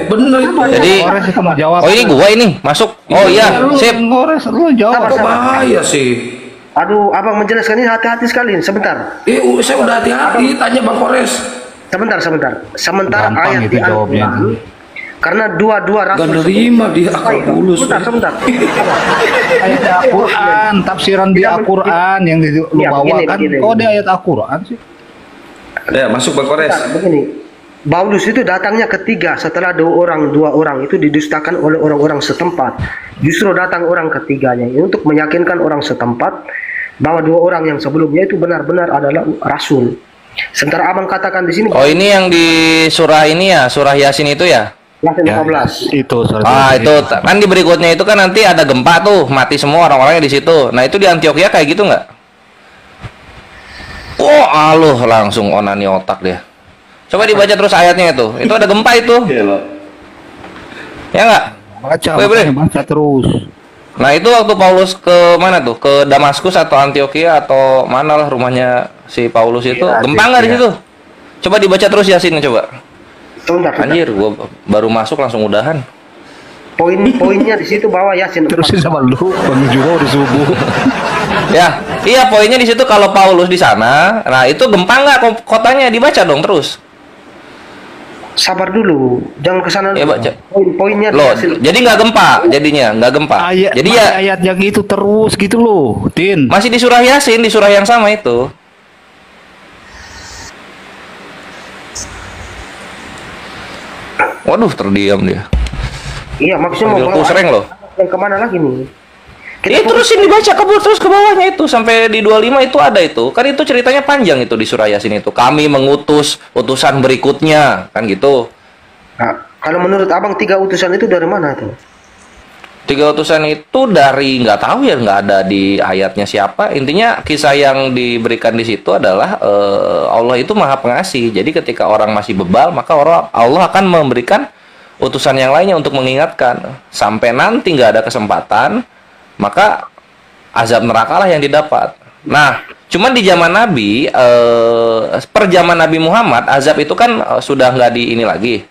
Bener itu. Jadi, oh ini gua ini masuk. Oh iya, sip. Lu jawab. Bahaya sih. Aduh, abang menjelaskan ini hati-hati sekali. Sebentar. Saya udah hati-hati. Tanya Bang Kores. Sementara ayat di Al-Quran. Karena dua rasul. Gak nerima dia akal bulus. Sebentar. Ayat Al-Quran, tafsiran di Al-Quran yang lu bawakan. Kok di ayat Al-Quran sih? Ya, masuk Bang Kores. Begini, Paulus itu datangnya ketiga setelah dua orang itu didustakan oleh orang-orang setempat. Justru datang orang ketiganya untuk meyakinkan orang setempat bahwa dua orang yang sebelumnya itu benar-benar adalah rasul. Sementara abang katakan di sini. Oh ini yang di surah ini ya, surah Yasin itu ya? Yasin 15. Itu itu kan di berikutnya itu kan nanti ada gempa tuh, mati semua orang-orangnya di situ. Nah itu di Antioquia kayak gitu nggak? Oh aluh langsung onani otak dia. Coba dibaca terus ayatnya itu ada gempa itu. Ya nggak? Baca terus. Nah itu waktu Paulus ke mana tuh? Ke Damaskus atau Antioquia atau mana lah rumahnya si Paulus itu? Gempa nggak di situ? Coba dibaca terus Yasinnya coba. Anjir, gua baru masuk langsung udahan. Poinnya di situ bahwa Yasin terusin sama lu, Bang juga udah subuh. Ya, iya poinnya di situ kalau Paulus di sana, nah itu gempa nggak kotanya dibaca dong terus. Sabar dulu, jangan kesana dulu. Ya baca. Poinnya loh, jadi nggak gempa, jadinya nggak gempa. Jadi ya ayat yang itu terus gitu loh, Tin. Masih di surah Yasin, di surah yang sama itu. Waduh, terdiam dia. Iya, maksudnya mau sering loh. Yang kemana lagi nih? Terusin dibaca terus ke bawahnya itu sampai di 25 itu ada itu. Kan itu ceritanya panjang itu di surah Yasin itu. Kami mengutus utusan berikutnya, kan gitu. Nah, kalau menurut abang 3 utusan itu dari mana tuh? 3 utusan itu dari nggak tahu ya, nggak ada di ayatnya siapa. Intinya kisah yang diberikan di situ adalah Allah itu maha pengasih. Jadi ketika orang masih bebal, maka Allah akan memberikan utusan yang lainnya untuk mengingatkan. Sampai nanti nggak ada kesempatan, maka azab neraka lah yang didapat. Nah, cuman di zaman Nabi, per zaman Nabi Muhammad, azab itu kan sudah nggak di ini lagi.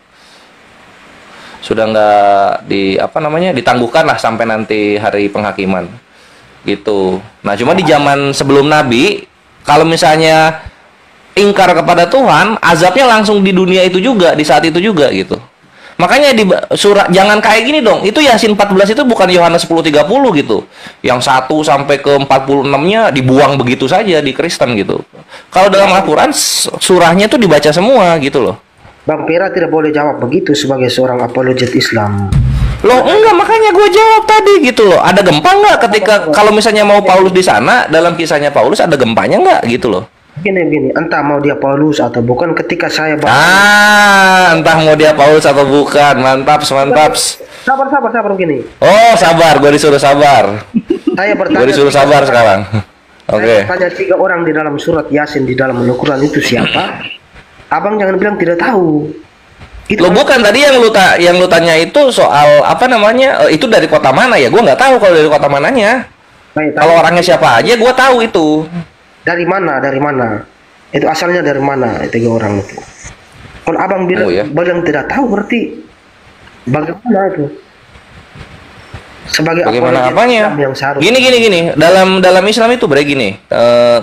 Sudah nggak ditangguhkan lah sampai nanti hari penghakiman gitu. Nah, cuma di zaman sebelum Nabi, kalau misalnya ingkar kepada Tuhan, azabnya langsung di dunia itu juga, di saat itu juga gitu. Makanya di surat, jangan kayak gini dong, itu Yasin 14 itu bukan Yohanes 10:30 gitu, yang 1 sampai ke 46-nya dibuang begitu saja di Kristen gitu. Kalau dalam Al-Quran surahnya itu dibaca semua gitu loh. Bang Pera tidak boleh jawab begitu sebagai seorang apologet Islam. Loh enggak, makanya gue jawab tadi gitu loh. Ada gempa nggak ketika kalau misalnya mau Paulus di sana, dalam kisahnya Paulus ada gempanya nggak gitu loh? Gini, entah mau dia Paulus atau bukan, ketika saya entah mau dia Paulus atau bukan. Mantap. Sabar begini. Oh, sabar, gue disuruh sabar. Saya bertanya. Gue disuruh sabar sekarang. Oke. Saya tanya 3 orang di dalam surat Yasin di dalam Al-Quran itu siapa? Abang jangan bilang tidak tahu. Lo bukan tadi yang lu tanya itu soal apa namanya? Itu dari kota mana ya? Gue nggak tahu kalau dari kota mananya. Kalau orangnya siapa aja, gue tahu itu. Dari mana? Itu asalnya dari mana? 3 orang itu. Kalau abang bilang tidak tahu, berarti bagaimana itu? Sebagai bagaimana apanya? Gini. Dalam Islam itu gini.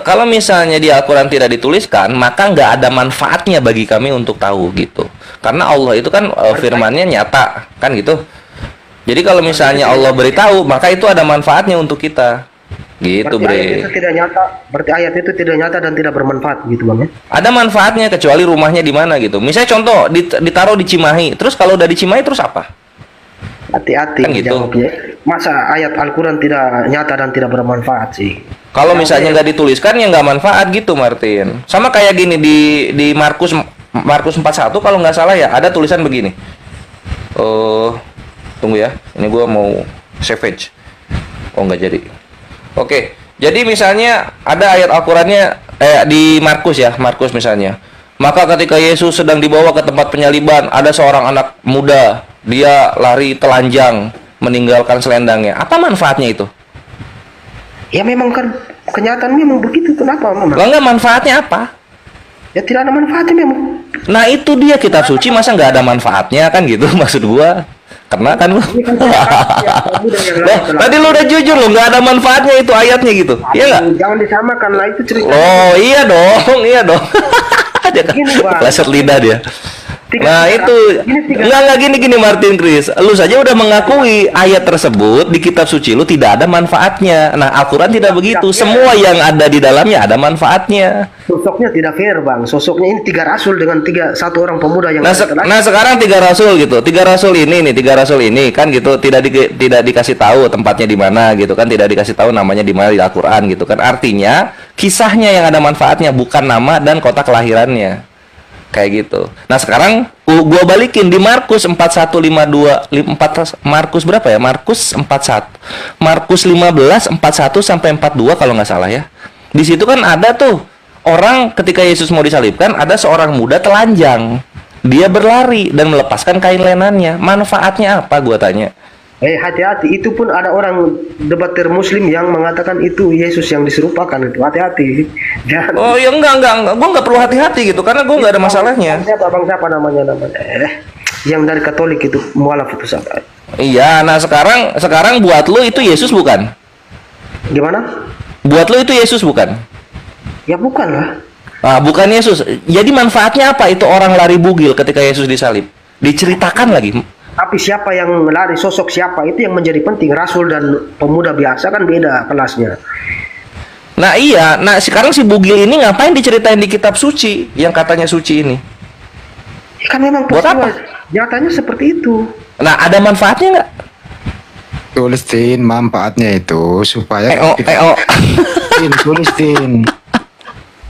Kalau misalnya di Al-Quran tidak dituliskan, maka nggak ada manfaatnya bagi kami untuk tahu gitu. Karena Allah itu kan firman-Nya nyata, kan gitu. Jadi kalau misalnya Allah beritahu, maka itu ada manfaatnya untuk kita. Gitu, Berarti ayat itu tidak nyata dan tidak bermanfaat gitu, Bang ya? Ada manfaatnya kecuali rumahnya di mana gitu. Misalnya contoh ditaruh di Cimahi, terus kalau udah di Cimahi terus apa? Hati-hati kan gitu. Masa ayat Al-Quran tidak nyata dan tidak bermanfaat sih? Kalau misalnya nggak dituliskan ya nggak manfaat gitu, Martin. Sama kayak gini di Markus 41 kalau nggak salah ya, ada tulisan begini. Tunggu ya, ini gua mau savage. Oh nggak jadi. Oke, jadi misalnya ada ayat Al-Qurannya di Markus ya, Markus misalnya. Maka ketika Yesus sedang dibawa ke tempat penyaliban, ada seorang anak muda, dia lari telanjang, meninggalkan selendangnya. Apa manfaatnya itu? Ya memang kan kenyataan memang begitu. Kenapa? Enggak, manfaatnya apa? Ya tidak ada manfaatnya memang. Nah itu dia kitab suci, masa nggak ada manfaatnya kan gitu maksud gua. Karena kan tadi lu udah jujur lo nggak ada manfaatnya itu ayatnya gitu. Iya nggak? Jangan disamakan lah, itu cerita. Oh iya dong. Pleset lidah dia. Nah itu nggak gini Martin Chris, lu saja udah mengakui ayat tersebut di kitab suci lu tidak ada manfaatnya. Nah Al-Quran tidak begitu, semua yang ada di dalamnya ada manfaatnya. Sosoknya tidak fair, Bang. Sosoknya ini 3 rasul dengan 1 orang pemuda yang nah sekarang 3 rasul gitu, 3 rasul ini kan gitu tidak dikasih tahu tempatnya di mana gitu kan, tidak dikasih tahu namanya di mana di Al-Quran gitu kan. Artinya kisahnya yang ada manfaatnya, bukan nama dan kota kelahirannya. Kayak gitu. Nah sekarang gua balikin di Markus 4152 Markus berapa ya? Markus 41. Markus 15 41 sampai 42 kalau nggak salah ya. Di situ kan ada tuh orang ketika Yesus mau disalibkan, ada seorang muda telanjang. Dia berlari dan melepaskan kain lenannya. Manfaatnya apa gua tanya? Hati-hati, itu pun ada orang debater Muslim yang mengatakan itu Yesus yang diserupakan itu. Hati-hati. Oh ya enggak, gua nggak perlu hati-hati gitu karena gua nggak ada masalahnya. Siapa namanya? Yang dari Katolik itu mualaf itu siapa? Iya, nah sekarang buat lu itu Yesus bukan? Gimana? Buat lu itu Yesus bukan? Ya bukan lah. Ah, bukan Yesus. Jadi manfaatnya apa itu orang lari bugil ketika Yesus disalib? Diceritakan lagi. Tapi siapa yang lari, sosok siapa itu yang menjadi penting. Rasul dan pemuda biasa kan beda kelasnya. Nah iya, nah sekarang si bugil ini ngapain diceritain di kitab suci yang katanya suci ini? Ya kan memang buat apa? Nyatanya seperti itu. Nah ada manfaatnya nggak? Tulisin manfaatnya itu supaya tulisin.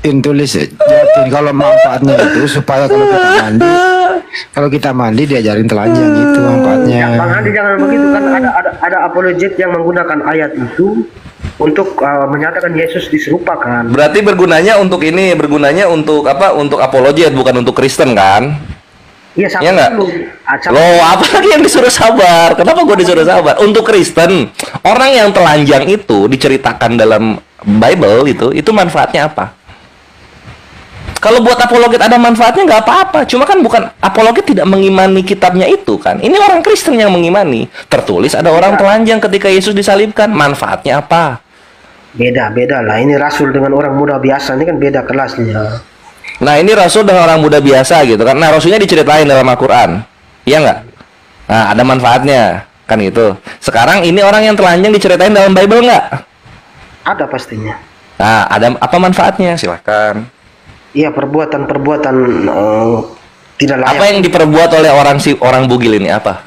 tulis jatuh kalau manfaatnya itu supaya kalau kita mandi diajarin telanjang gitu manfaatnya. Ya, Bang Andi jangan begitu kan, ada apologet yang menggunakan ayat itu untuk menyatakan Yesus diserupakan. Berarti bergunanya untuk ini, bergunanya untuk apa? Untuk apologet, bukan untuk Kristen kan? Iya, sabar ya dulu. Loh, apa lagi yang disuruh sabar? Kenapa gue disuruh sabar? Untuk Kristen, orang yang telanjang itu diceritakan dalam Bible itu manfaatnya apa? Kalau buat apologet ada manfaatnya nggak apa-apa. Cuma kan bukan apologet tidak mengimani kitabnya itu kan. Ini orang Kristen yang mengimani. Tertulis ada orang telanjang ketika Yesus disalibkan. Manfaatnya apa? Beda lah. Ini rasul dengan orang muda biasa ini kan beda kelasnya. Nah ini rasul dengan orang muda biasa gitu kan. Nah rasulnya diceritain dalam Al-Quran. Iya nggak? Nah ada manfaatnya kan gitu. Sekarang ini orang yang telanjang diceritain dalam Bible nggak? Ada pastinya. Nah ada apa manfaatnya? Silakan. Iya, perbuatan tidak layak. Apa yang diperbuat oleh orang bugil ini apa?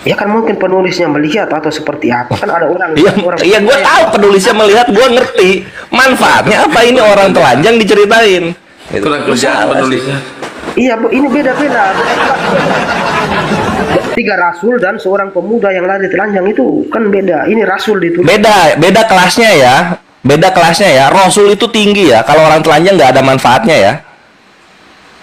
Ya kan mungkin penulisnya melihat atau seperti apa, kan ada orang. Iya, gue tahu penulisnya melihat, gue ngerti manfaatnya apa ini orang telanjang diceritain. Itu kerjaan penulisnya. Iya, ini beda-beda. 3 rasul dan seorang pemuda yang lari telanjang itu kan beda. Ini rasul ditulis. Beda kelasnya ya. Beda kelasnya ya. Rasul itu tinggi ya. Kalau orang telanjang nggak ada manfaatnya ya.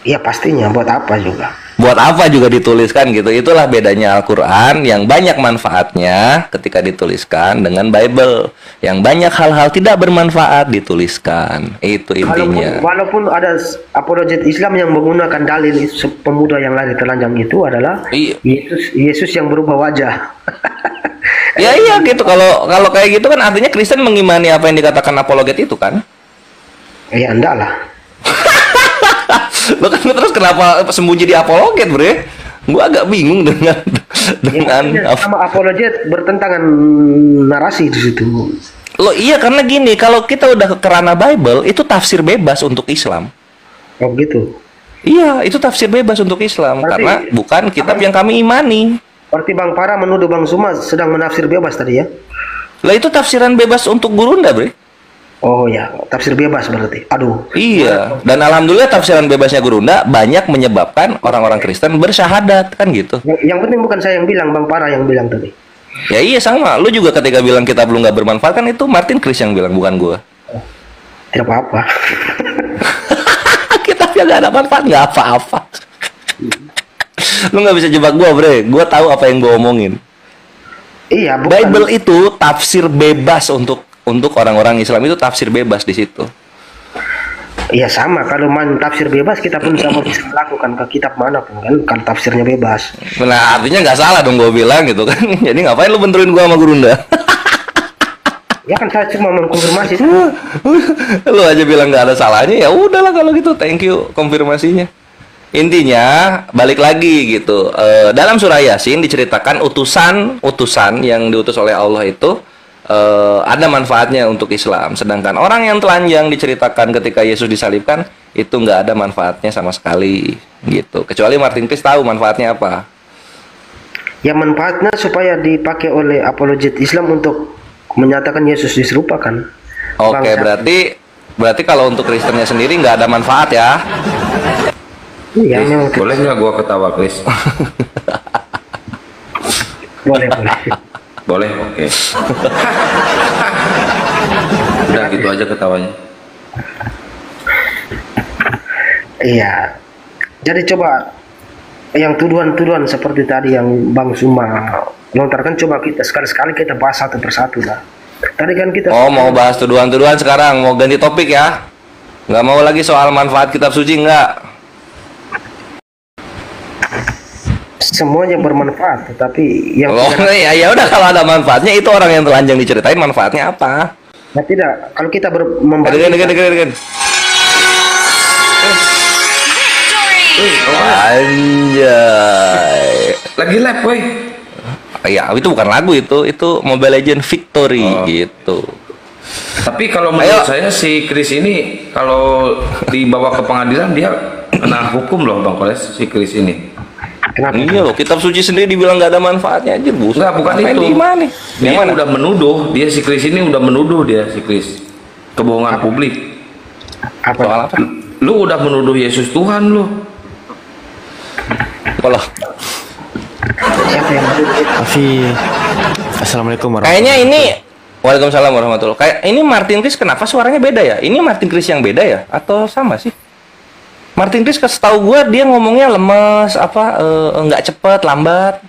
Iya pastinya. Buat apa juga? Buat apa juga dituliskan gitu. Itulah bedanya Al-Quran yang banyak manfaatnya ketika dituliskan dengan Bible yang banyak hal-hal tidak bermanfaat dituliskan. Itu intinya. Walaupun ada apologet Islam yang menggunakan dalil pemuda yang lari telanjang itu adalah Yesus yang berubah wajah. Ya iya gitu. Kalau kayak gitu kan artinya Kristen mengimani apa yang dikatakan apologet itu kan? Ya enggak lah. Lo kan terus kenapa sembunyi di apologet, Bre? Gua agak bingung dengan sama apologet bertentangan narasi di situ. Lo iya karena gini, kalau kita udah ke ranah Bible itu tafsir bebas untuk Islam. Oh gitu. Iya, itu tafsir bebas untuk Islam. Berarti, karena bukan kitab yang kami imani. Berarti Bang Para menuduh Bang Zuma sedang menafsir bebas tadi ya? Lah itu tafsiran bebas untuk Gurunda, Bre. Oh ya, tafsir bebas berarti. Aduh. Iya, dan alhamdulillah tafsiran bebasnya Gurunda banyak menyebabkan orang-orang Kristen bersyahadat kan gitu. Yang penting bukan saya yang bilang, Bang Para yang bilang tadi. Ya iya sama, lu juga ketika bilang kitab lu nggak bermanfaat kan itu Martin Chris yang bilang, bukan gua. Tidak apa-apa. Kitabnya nggak ada manfaat, nggak apa-apa. Lu nggak bisa jebak gua, Bre. Gua tahu apa yang gua omongin. Iya, bukan. Bible itu tafsir bebas untuk orang-orang Islam, itu tafsir bebas di situ. Iya sama, kalau tafsir bebas kita pun sama bisa melakukan ke kitab manapun kan, kalau tafsirnya bebas. Nah artinya nggak salah dong gua bilang gitu kan. Jadi ngapain lu benturin gua sama Gurunda? Ya kan saya cuma mengkonfirmasi. Lu aja bilang nggak ada salahnya, ya udahlah kalau gitu, thank you konfirmasinya. Intinya balik lagi gitu, dalam surah Yasin diceritakan utusan yang diutus oleh Allah itu ada manfaatnya untuk Islam, sedangkan orang yang telanjang diceritakan ketika Yesus disalibkan itu nggak ada manfaatnya sama sekali gitu, kecuali Martin Chris tahu manfaatnya apa. Ya manfaatnya supaya dipakai oleh apologet Islam untuk menyatakan Yesus diserupakan. Oke, berarti kalau untuk Kristennya sendiri nggak ada manfaat ya. Iya, boleh nggak gua ketawa, Chris? boleh. Boleh, oke. Udah gitu aja ketawanya. Iya. Jadi coba yang tuduhan-tuduhan seperti tadi yang Bang Zuma lontarkan, coba kita sekali-sekali kita bahas satu persatu lah. Tadi kan kita mau bahas tuduhan-tuduhan sekarang, mau ganti topik ya? Nggak mau lagi soal manfaat kitab suci nggak? Semuanya bermanfaat, tetapi yang ya udah, kalau ada manfaatnya itu orang yang telanjang diceritain manfaatnya apa? Ya tidak, kalau kita membandingkan. Anjay. Lagi live, woi. Ya, itu bukan lagu itu Mobile Legend Victory gitu. Tapi kalau menurut saya si Chris ini kalau dibawa ke pengadilan dia kena hukum loh, Bang Koles, si Chris ini. Kenapa? Iya loh, kitab suci sendiri dibilang nggak ada manfaatnya aja, Enggak, bukan itu. Dia udah menuduh, si Chris ini udah menuduh si Chris. Kebohongan publik. Soal apa? Lu udah menuduh Yesus Tuhan lu. Kalau Assalamualaikum warahmatullahi kayaknya ini Waalaikumsalam warahmatullahi. Kayak ini Martin Kris kenapa suaranya beda ya? Ini Martin Kris yang beda ya? Atau sama sih? Martin Kris setahu gue dia ngomongnya lemes, nggak cepet, lambat.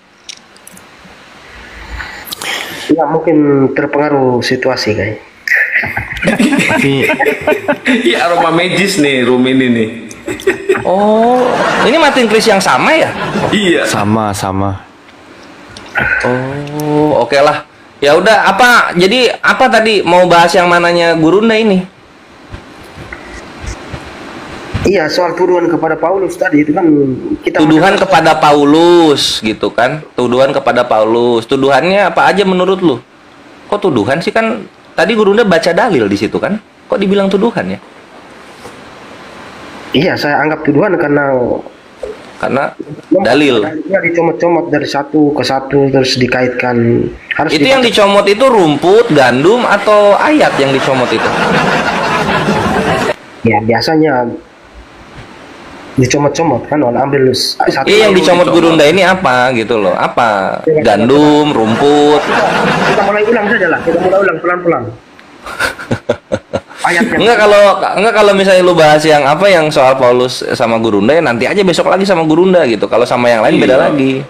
Ya mungkin terpengaruh situasi kayak. Iya, aroma magis nih room ini nih. Oh, ini Martin Kris yang sama ya? Iya. Sama. Oh, oke lah. Ya udah, jadi apa tadi mau bahas yang mananya Gurunda ini? Iya, soal tuduhan kepada Paulus tadi itu kan kita tuduhan kepada Paulus gitu kan. Tuduhan kepada Paulus. Tuduhannya apa aja menurut lu? Kok tuduhan sih, kan tadi Gurunda baca dalil di situ kan? Kok dibilang tuduhan ya? Iya, saya anggap tuduhan karena dalil. Dalilnya dicomot-comot dari satu ke satu terus dikaitkan. Itu yang dicomot itu rumput, gandum, atau ayat yang dicomot itu? Ya biasanya dicomot-comot kan, ambil satu. Iya, yang dicomot Gurunda ini apa gitu loh? Apa? Gandum, rumput. Kita mulai ulang saja lah. Kita mulai ulang pelan-pelan. Enggak kalau misalnya lu bahas yang soal Paulus sama Gurunda ya nanti aja besok lagi sama Gurunda gitu. Kalau sama yang lain beda lagi.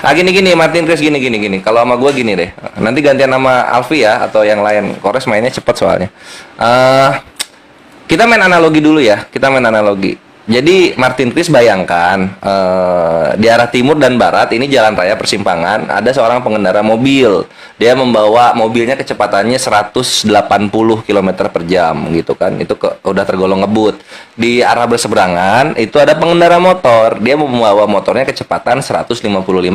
Ah gini Martin Kris gini. Kalau sama gue gini deh. Nanti gantian sama Alfi ya atau yang lain. Kores mainnya cepet soalnya. Kita main analogi dulu ya. Jadi Martin Kris bayangkan di arah timur dan barat ini jalan raya persimpangan, ada seorang pengendara mobil. Dia membawa mobilnya kecepatannya 180 km per jam gitu kan. Itu udah tergolong ngebut. Di arah berseberangan itu ada pengendara motor. Dia membawa motornya kecepatan 155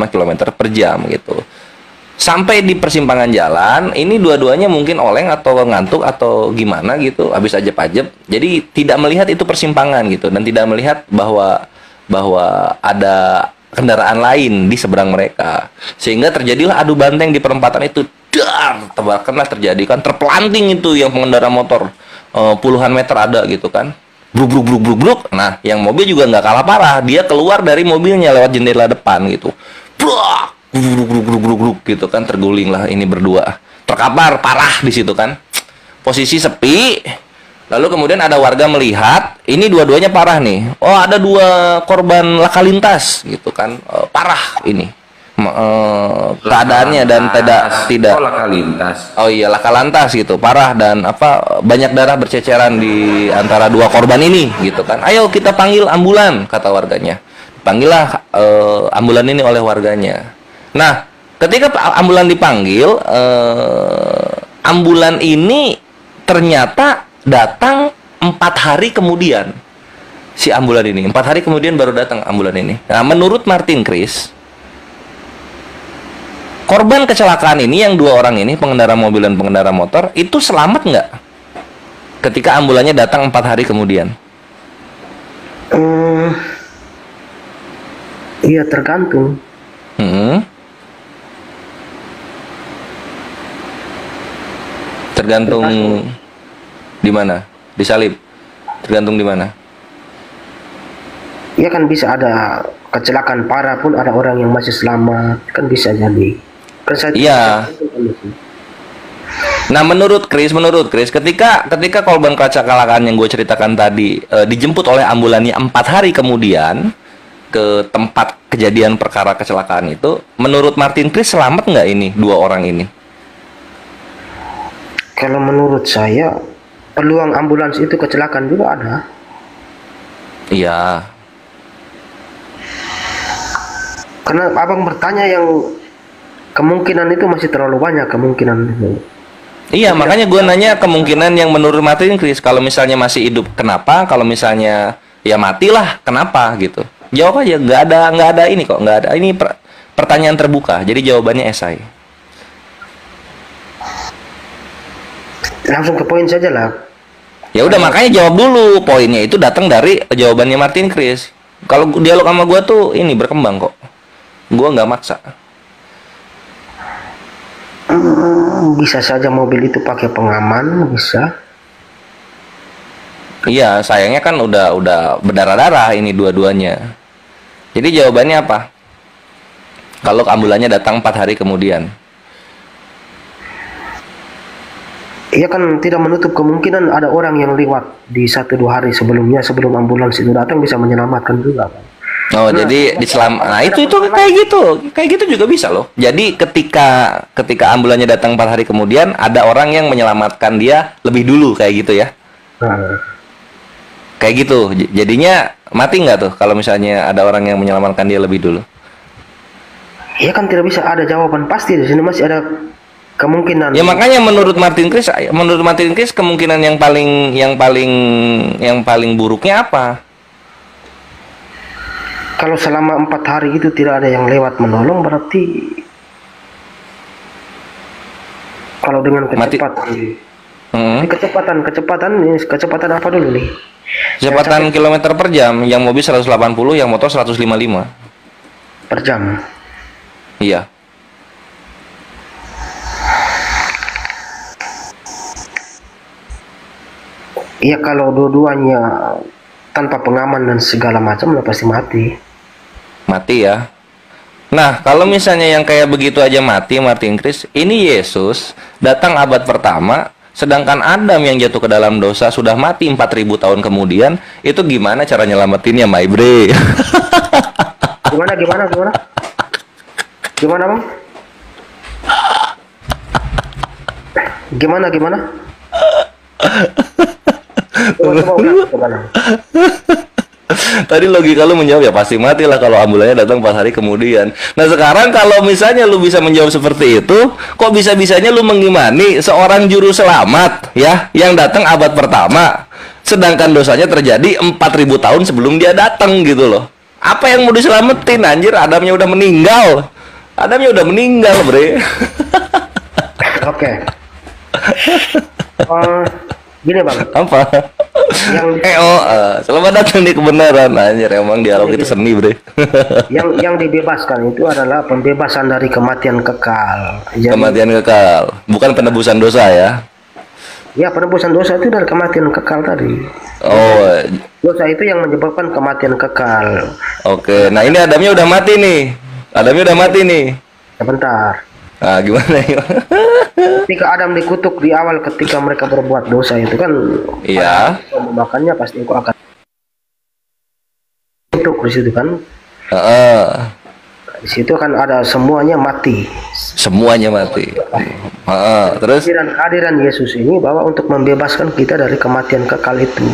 km per jam gitu. Sampai di persimpangan jalan, ini dua-duanya mungkin oleng atau ngantuk atau gimana gitu, habis ajeb-ajeb. Jadi tidak melihat itu persimpangan gitu, dan tidak melihat bahwa ada kendaraan lain di seberang mereka. Sehingga terjadilah adu banteng di perempatan itu. Tebakanlah terjadi kan, terpelanting itu yang pengendara motor puluhan meter ada gitu kan. Bruk. Nah, yang mobil juga nggak kalah parah. Dia keluar dari mobilnya lewat jendela depan gitu. Bruk gitu kan, terguling lah ini berdua, terkapar parah di situ kan, posisi sepi. Lalu kemudian ada warga melihat ini dua-duanya parah nih. Oh, ada dua korban laka lintas gitu kan, parah ini keadaannya dan tidak laka lintas. Oh iya, laka lantas gitu, parah dan banyak darah berceceran di antara dua korban ini gitu kan. Ayo kita panggil ambulan, kata warganya. Panggillah ambulan ini oleh warganya. Nah, ketika ambulan dipanggil, ambulan ini ternyata datang 4 hari kemudian. Si ambulan ini 4 hari kemudian baru datang ambulan ini. Nah, menurut Martin Kris, korban kecelakaan ini yang dua orang ini, pengendara mobil dan pengendara motor, itu selamat nggak ketika ambulannya datang 4 hari kemudian? Iya, tergantung. Tergantung di mana? Disalib. Tergantung di mana? Ya kan bisa ada kecelakaan parah pun ada orang yang masih selamat, kan bisa jadi. Iya. Nah, menurut Kris, ketika korban kecelakaan yang gue ceritakan tadi dijemput oleh ambulannya 4 hari kemudian ke tempat kejadian perkara kecelakaan itu, menurut Martin Kris selamat nggak ini dua orang ini? Kalau menurut saya peluang ambulans itu kecelakaan juga ada. Iya. Karena abang bertanya yang kemungkinan itu masih terlalu banyak kemungkinan itu. Iya, makanya gue nanya kemungkinan yang menurut Martin Kris. Kalau misalnya masih hidup, kenapa? Kalau misalnya ya matilah, kenapa gitu? Jawab aja, nggak ada ini kok, nggak ada. Ini pertanyaan terbuka, jadi jawabannya esai. Langsung ke poin saja lah. Ya udah, makanya jawab dulu. Poinnya itu datang dari jawabannya Martin Kris. Kalau dialog sama gue tuh ini berkembang kok. Gue nggak maksa. bisa saja mobil itu pakai pengaman, bisa. Iya, sayangnya kan udah berdarah-darah ini dua-duanya. Jadi jawabannya apa? Kalau ambulannya datang 4 hari kemudian. Iya kan tidak menutup kemungkinan ada orang yang lewat di 1-2 hari sebelumnya, sebelum ambulans itu datang bisa menyelamatkan juga kan. Oh, jadi nah itu kayak gitu juga bisa loh. Jadi ketika ambulannya datang 4 hari kemudian ada orang yang menyelamatkan dia lebih dulu kayak gitu ya. Kayak gitu. Jadinya mati nggak tuh kalau misalnya ada orang yang menyelamatkan dia lebih dulu? Iya kan tidak bisa ada jawaban pasti di sini, masih ada kemungkinan. Ya makanya menurut Martin Chris kemungkinan yang paling buruknya apa? Kalau selama 4 hari itu tidak ada yang lewat menolong, berarti kalau dengan kecepatan apa dulu nih? Kecepatan kilometer per jam, yang mobil 180, yang motor 155 per jam. Iya. Iya, kalau dua-duanya tanpa pengaman dan segala macam udah pasti mati. Mati ya. Nah, kalau misalnya yang kayak begitu aja mati, Martin Chris, ini Yesus datang abad pertama, sedangkan Adam yang jatuh ke dalam dosa sudah mati 4000 tahun kemudian, itu gimana cara nyelamatinnya, my bre? Gimana, Bang? Gimana? Tadi logika lu menjawab ya pasti mati lah kalau ambulannya datang 4 hari kemudian. Nah sekarang kalau misalnya lu bisa menjawab seperti itu, kok bisa-bisanya lu mengimani seorang juru selamat ya yang datang abad pertama, sedangkan dosanya terjadi 4000 tahun sebelum dia datang gitu loh. Apa yang mau diselamatin anjir? Adamnya udah meninggal bre. Oke. Gini Bang. Apa? Selamat datang di kebenaran anjir, emang dialog itu seni bre. yang dibebaskan itu adalah pembebasan dari kematian kekal. Jadi, kematian kekal, bukan penebusan dosa ya? Ya, penebusan dosa itu dari kematian kekal tadi. Oh, dosa itu yang menyebabkan kematian kekal. Oke, nah ini Adamnya udah mati nih. Sebentar. Nah, gimana? Ketika Adam dikutuk di awal ketika mereka berbuat dosa itu kan, iya. Makanya pasti engkau akan kutuk di situ kan. Di situ kan ada semuanya mati. Terus kehadiran Yesus ini bahwa untuk membebaskan kita dari kematian kekal itu,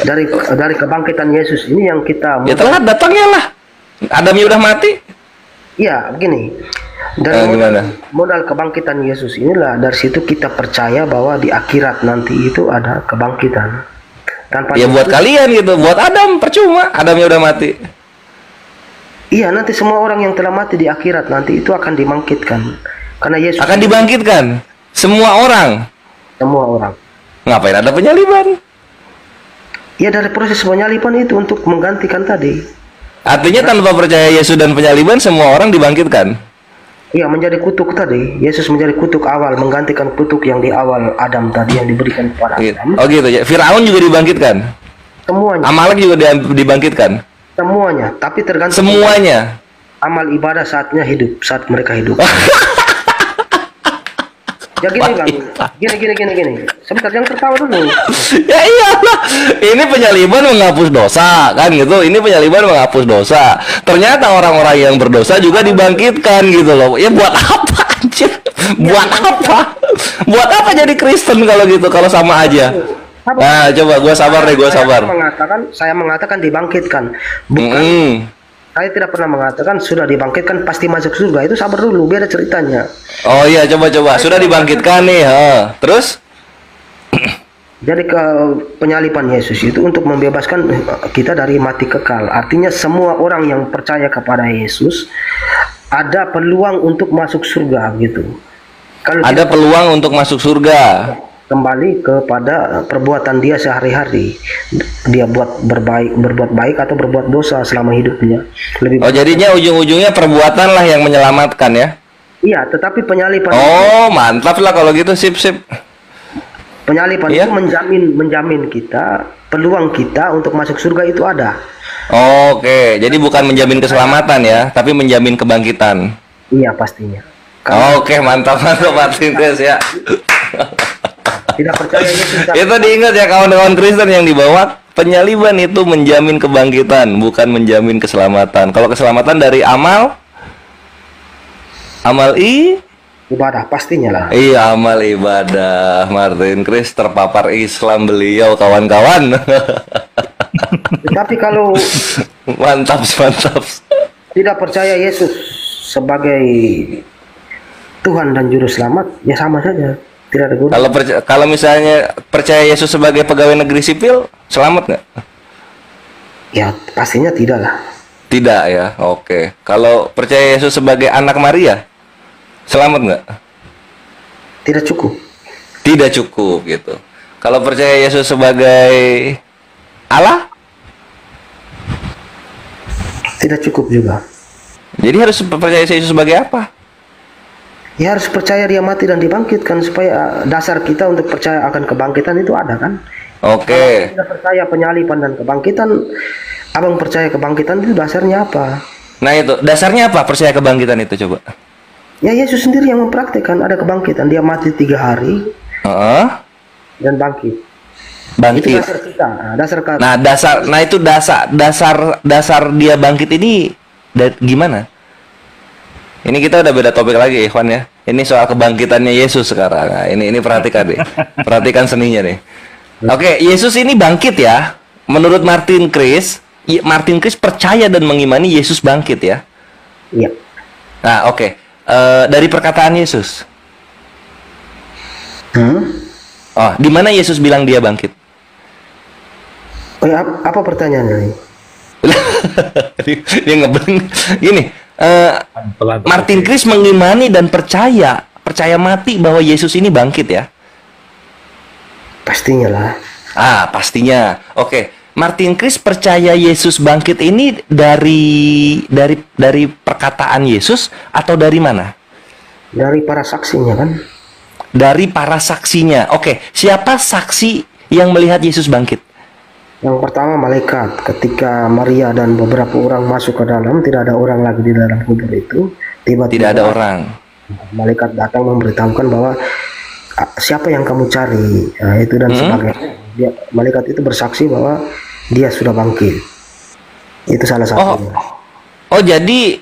dari kebangkitan Yesus ini yang kita. Ya telat datangnya lah. Adamnya udah mati. Iya, begini. Dan modal kebangkitan Yesus inilah dari situ kita percaya bahwa di akhirat nanti itu ada kebangkitan. Ya buat kalian gitu, buat Adam percuma, Adamnya udah mati. Iya, nanti semua orang yang telah mati di akhirat nanti itu akan dibangkitkan. Karena Yesus akan dibangkitkan. Semua orang. Ngapain ada penyaliban? Ya dari proses penyaliban itu untuk menggantikan tadi. Artinya tanpa percaya Yesus dan penyaliban semua orang dibangkitkan. Iya, menjadi kutuk tadi. Yesus menjadi kutuk awal, menggantikan kutuk yang di awal Adam tadi yang diberikan kepada Adam. Oh gitu ya. Firaun juga dibangkitkan. Semuanya. Amalek juga dibangkitkan. Semuanya, tapi tergantung. Semuanya. Amal ibadah saat mereka hidup. Ya gini Bang, gini. Sebentar, jangan tertawa dulu. Ya iyalah, ini penyaliban menghapus dosa kan gitu. Ini penyaliban menghapus dosa. Ternyata orang-orang yang berdosa juga dibangkitkan gitu loh. Ya buat apa anjir? Buat apa jadi Kristen kalau gitu, kalau sama aja? Nah, coba gue sabar. Saya mengatakan dibangkitkan. Bukan. Saya tidak pernah mengatakan sudah dibangkitkan pasti masuk surga. Itu sabar dulu, beda ceritanya. Oh iya, coba. Sudah dibangkitkan nih, terus? Jadi ke penyaliban Yesus itu untuk membebaskan kita dari mati kekal. Artinya semua orang yang percaya kepada Yesus ada peluang untuk masuk surga gitu. Kalau ada peluang untuk masuk surga. Kembali kepada perbuatan dia sehari-hari, dia berbuat baik atau berbuat dosa selama hidupnya. Jadinya ujung-ujungnya perbuatan lah yang menyelamatkan ya? Iya, tetapi penyalipan Oh, mantap lah kalau gitu, sip. Penyalipan Iya. itu menjamin kita, peluang kita untuk masuk surga itu ada. Oke, jadi bukan menjamin keselamatan ya, tapi menjamin kebangkitan. Iya, pastinya. Oke, mantap Martin Chris ya. Tidak percaya Yesus. Itu diingat ya kawan-kawan Kristen yang di bawah, penyaliban itu menjamin kebangkitan, bukan menjamin keselamatan. Kalau keselamatan dari amal ibadah pastinya lah. Iya, amal ibadah. Martin Chris terpapar Islam beliau, kawan-kawan. Tetapi kalau mantap. tidak percaya Yesus sebagai Tuhan dan juru selamat, ya sama saja, tidak ada gunanya. Kalau misalnya percaya Yesus sebagai pegawai negeri sipil, selamat nggak? Ya pastinya tidak lah. Tidak ya, oke. Kalau percaya Yesus sebagai anak Maria, selamat nggak? Tidak cukup. Tidak cukup gitu. Kalau percaya Yesus sebagai Allah, tidak cukup juga. Jadi harus percaya Yesus sebagai apa? Ya harus percaya dia mati dan dibangkitkan, supaya dasar kita untuk percaya akan kebangkitan itu ada kan. Oke. Kalau tidak percaya penyalipan dan kebangkitan, abang percaya kebangkitan itu dasarnya apa? Nah itu, dasarnya apa percaya kebangkitan itu coba? Ya Yesus sendiri yang mempraktikkan ada kebangkitan. Dia mati 3 hari dan bangkit. Bangkit. Itu dasar kita. Nah itu dasar dia bangkit ini gimana? Ini kita udah beda topik lagi, Ikhwan ya. Ini soal kebangkitannya Yesus sekarang. Nah, ini perhatikan deh. Perhatikan seninya nih. Oke, Yesus ini bangkit ya. Menurut Martin Chris percaya dan mengimani Yesus bangkit ya. Iya. Nah, oke. Dari perkataan Yesus. Oh, di mana Yesus bilang dia bangkit? Oh, ya, apa pertanyaannya ini? Dia ngeblank. Gini, Martin Chris mengimani dan percaya mati bahwa Yesus ini bangkit ya. Pastinya lah. Pastinya. Oke, Martin Chris percaya Yesus bangkit ini dari perkataan Yesus atau dari mana? Dari para saksinya kan. Dari para saksinya. Oke, siapa saksi yang melihat Yesus bangkit? Yang pertama malaikat. Ketika Maria dan beberapa orang masuk ke dalam, tidak ada orang lagi di dalam kubur itu. Tiba-tiba tidak ada orang. Malaikat datang memberitahukan bahwa siapa yang kamu cari, itu dan sebagainya. Malaikat itu bersaksi bahwa dia sudah bangkit. Itu salah satunya. Oh jadi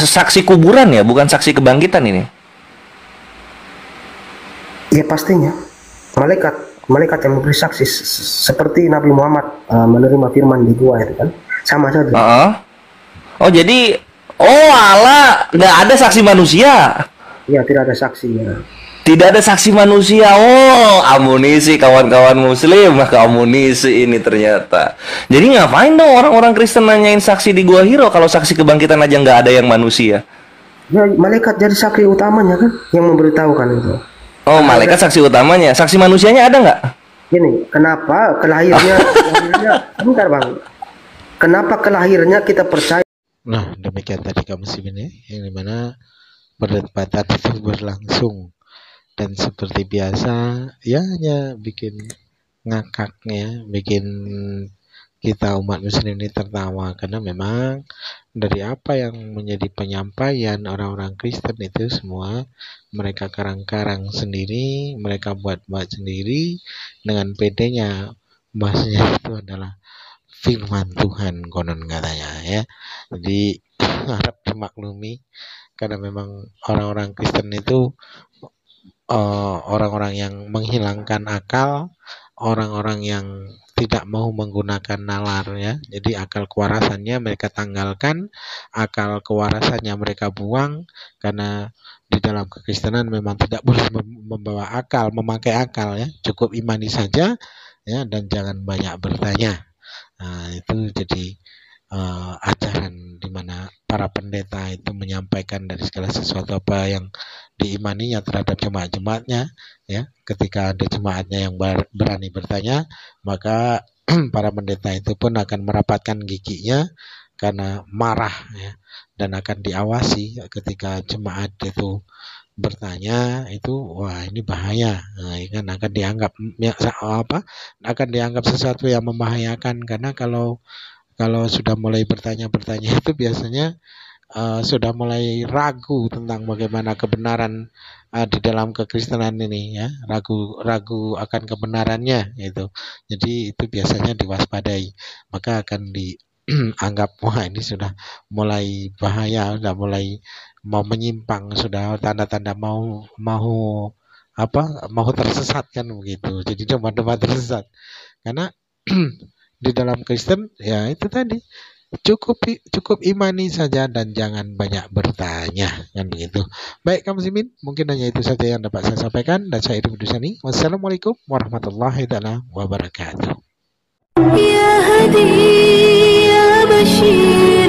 saksi kuburan ya, bukan saksi kebangkitan ini? Ya pastinya. Malaikat yang memberi saksi, seperti Nabi Muhammad menerima firman di gua itu kan, sama saja. Oh jadi, Allah nggak ada saksi manusia? Iya, tidak ada saksinya. Tidak ada saksi manusia. Oh, amunisi kawan-kawan muslim, amunisi ini ternyata. Jadi ngapain dong orang-orang Kristen nanyain saksi di Gua Hiro kalau saksi kebangkitan aja nggak ada yang manusia? Ya, malaikat jadi saksi utamanya kan, yang memberitahukan itu. Oh, malaikat saksi utamanya. Saksi manusianya ada nggak? Gini, kenapa kelahirannya bentar bang. Kenapa kelahirannya kita percaya? Nah, demikian tadi kamu ini, yang dimana perdebatan itu berlangsung. Dan seperti biasa, ya hanya bikin ngakaknya, bikin kita umat muslim ini tertawa. Karena memang dari apa yang menjadi penyampaian orang-orang Kristen itu semua, mereka karang-karang sendiri, mereka buat-buat sendiri, dengan pedenya. Bahasanya itu adalah firman Tuhan konon katanya ya. Jadi harap dimaklumi, karena memang orang-orang Kristen itu orang-orang yang menghilangkan akal, orang-orang yang tidak mau menggunakan nalar ya. Jadi akal kewarasannya mereka tanggalkan, akal kewarasannya mereka buang, karena di dalam kekristenan memang tidak boleh membawa akal, memakai akal ya. Cukup imani saja ya, dan jangan banyak bertanya. Nah, itu jadi ajaran di mana para pendeta itu menyampaikan dari segala sesuatu apa yang diimaninya terhadap jemaat-jemaatnya ya. Ketika ada jemaatnya yang berani bertanya, maka para pendeta itu pun akan merapatkan giginya, karena marah ya, dan akan diawasi ketika jemaat itu bertanya itu, wah ini bahaya, nah, kan akan dianggap akan dianggap sesuatu yang membahayakan, karena kalau sudah mulai bertanya itu biasanya sudah mulai ragu tentang bagaimana kebenaran di dalam kekristenan ini ya, ragu akan kebenarannya gitu. Jadi itu biasanya diwaspadai, maka akan dianggap wah ini sudah mulai bahaya, sudah mulai mau menyimpang, sudah tanda-tanda mau tersesat kan begitu. Jadi domba-domba tersesat, karena di dalam Kristen ya itu tadi cukup imani saja dan jangan banyak bertanya, kan begitu. Baik kaum muslimin, mungkin hanya itu saja yang dapat saya sampaikan, dan saya Idul Dusani. Wassalamualaikum warahmatullahi wabarakatuh. Ya Hadi ya Bashir.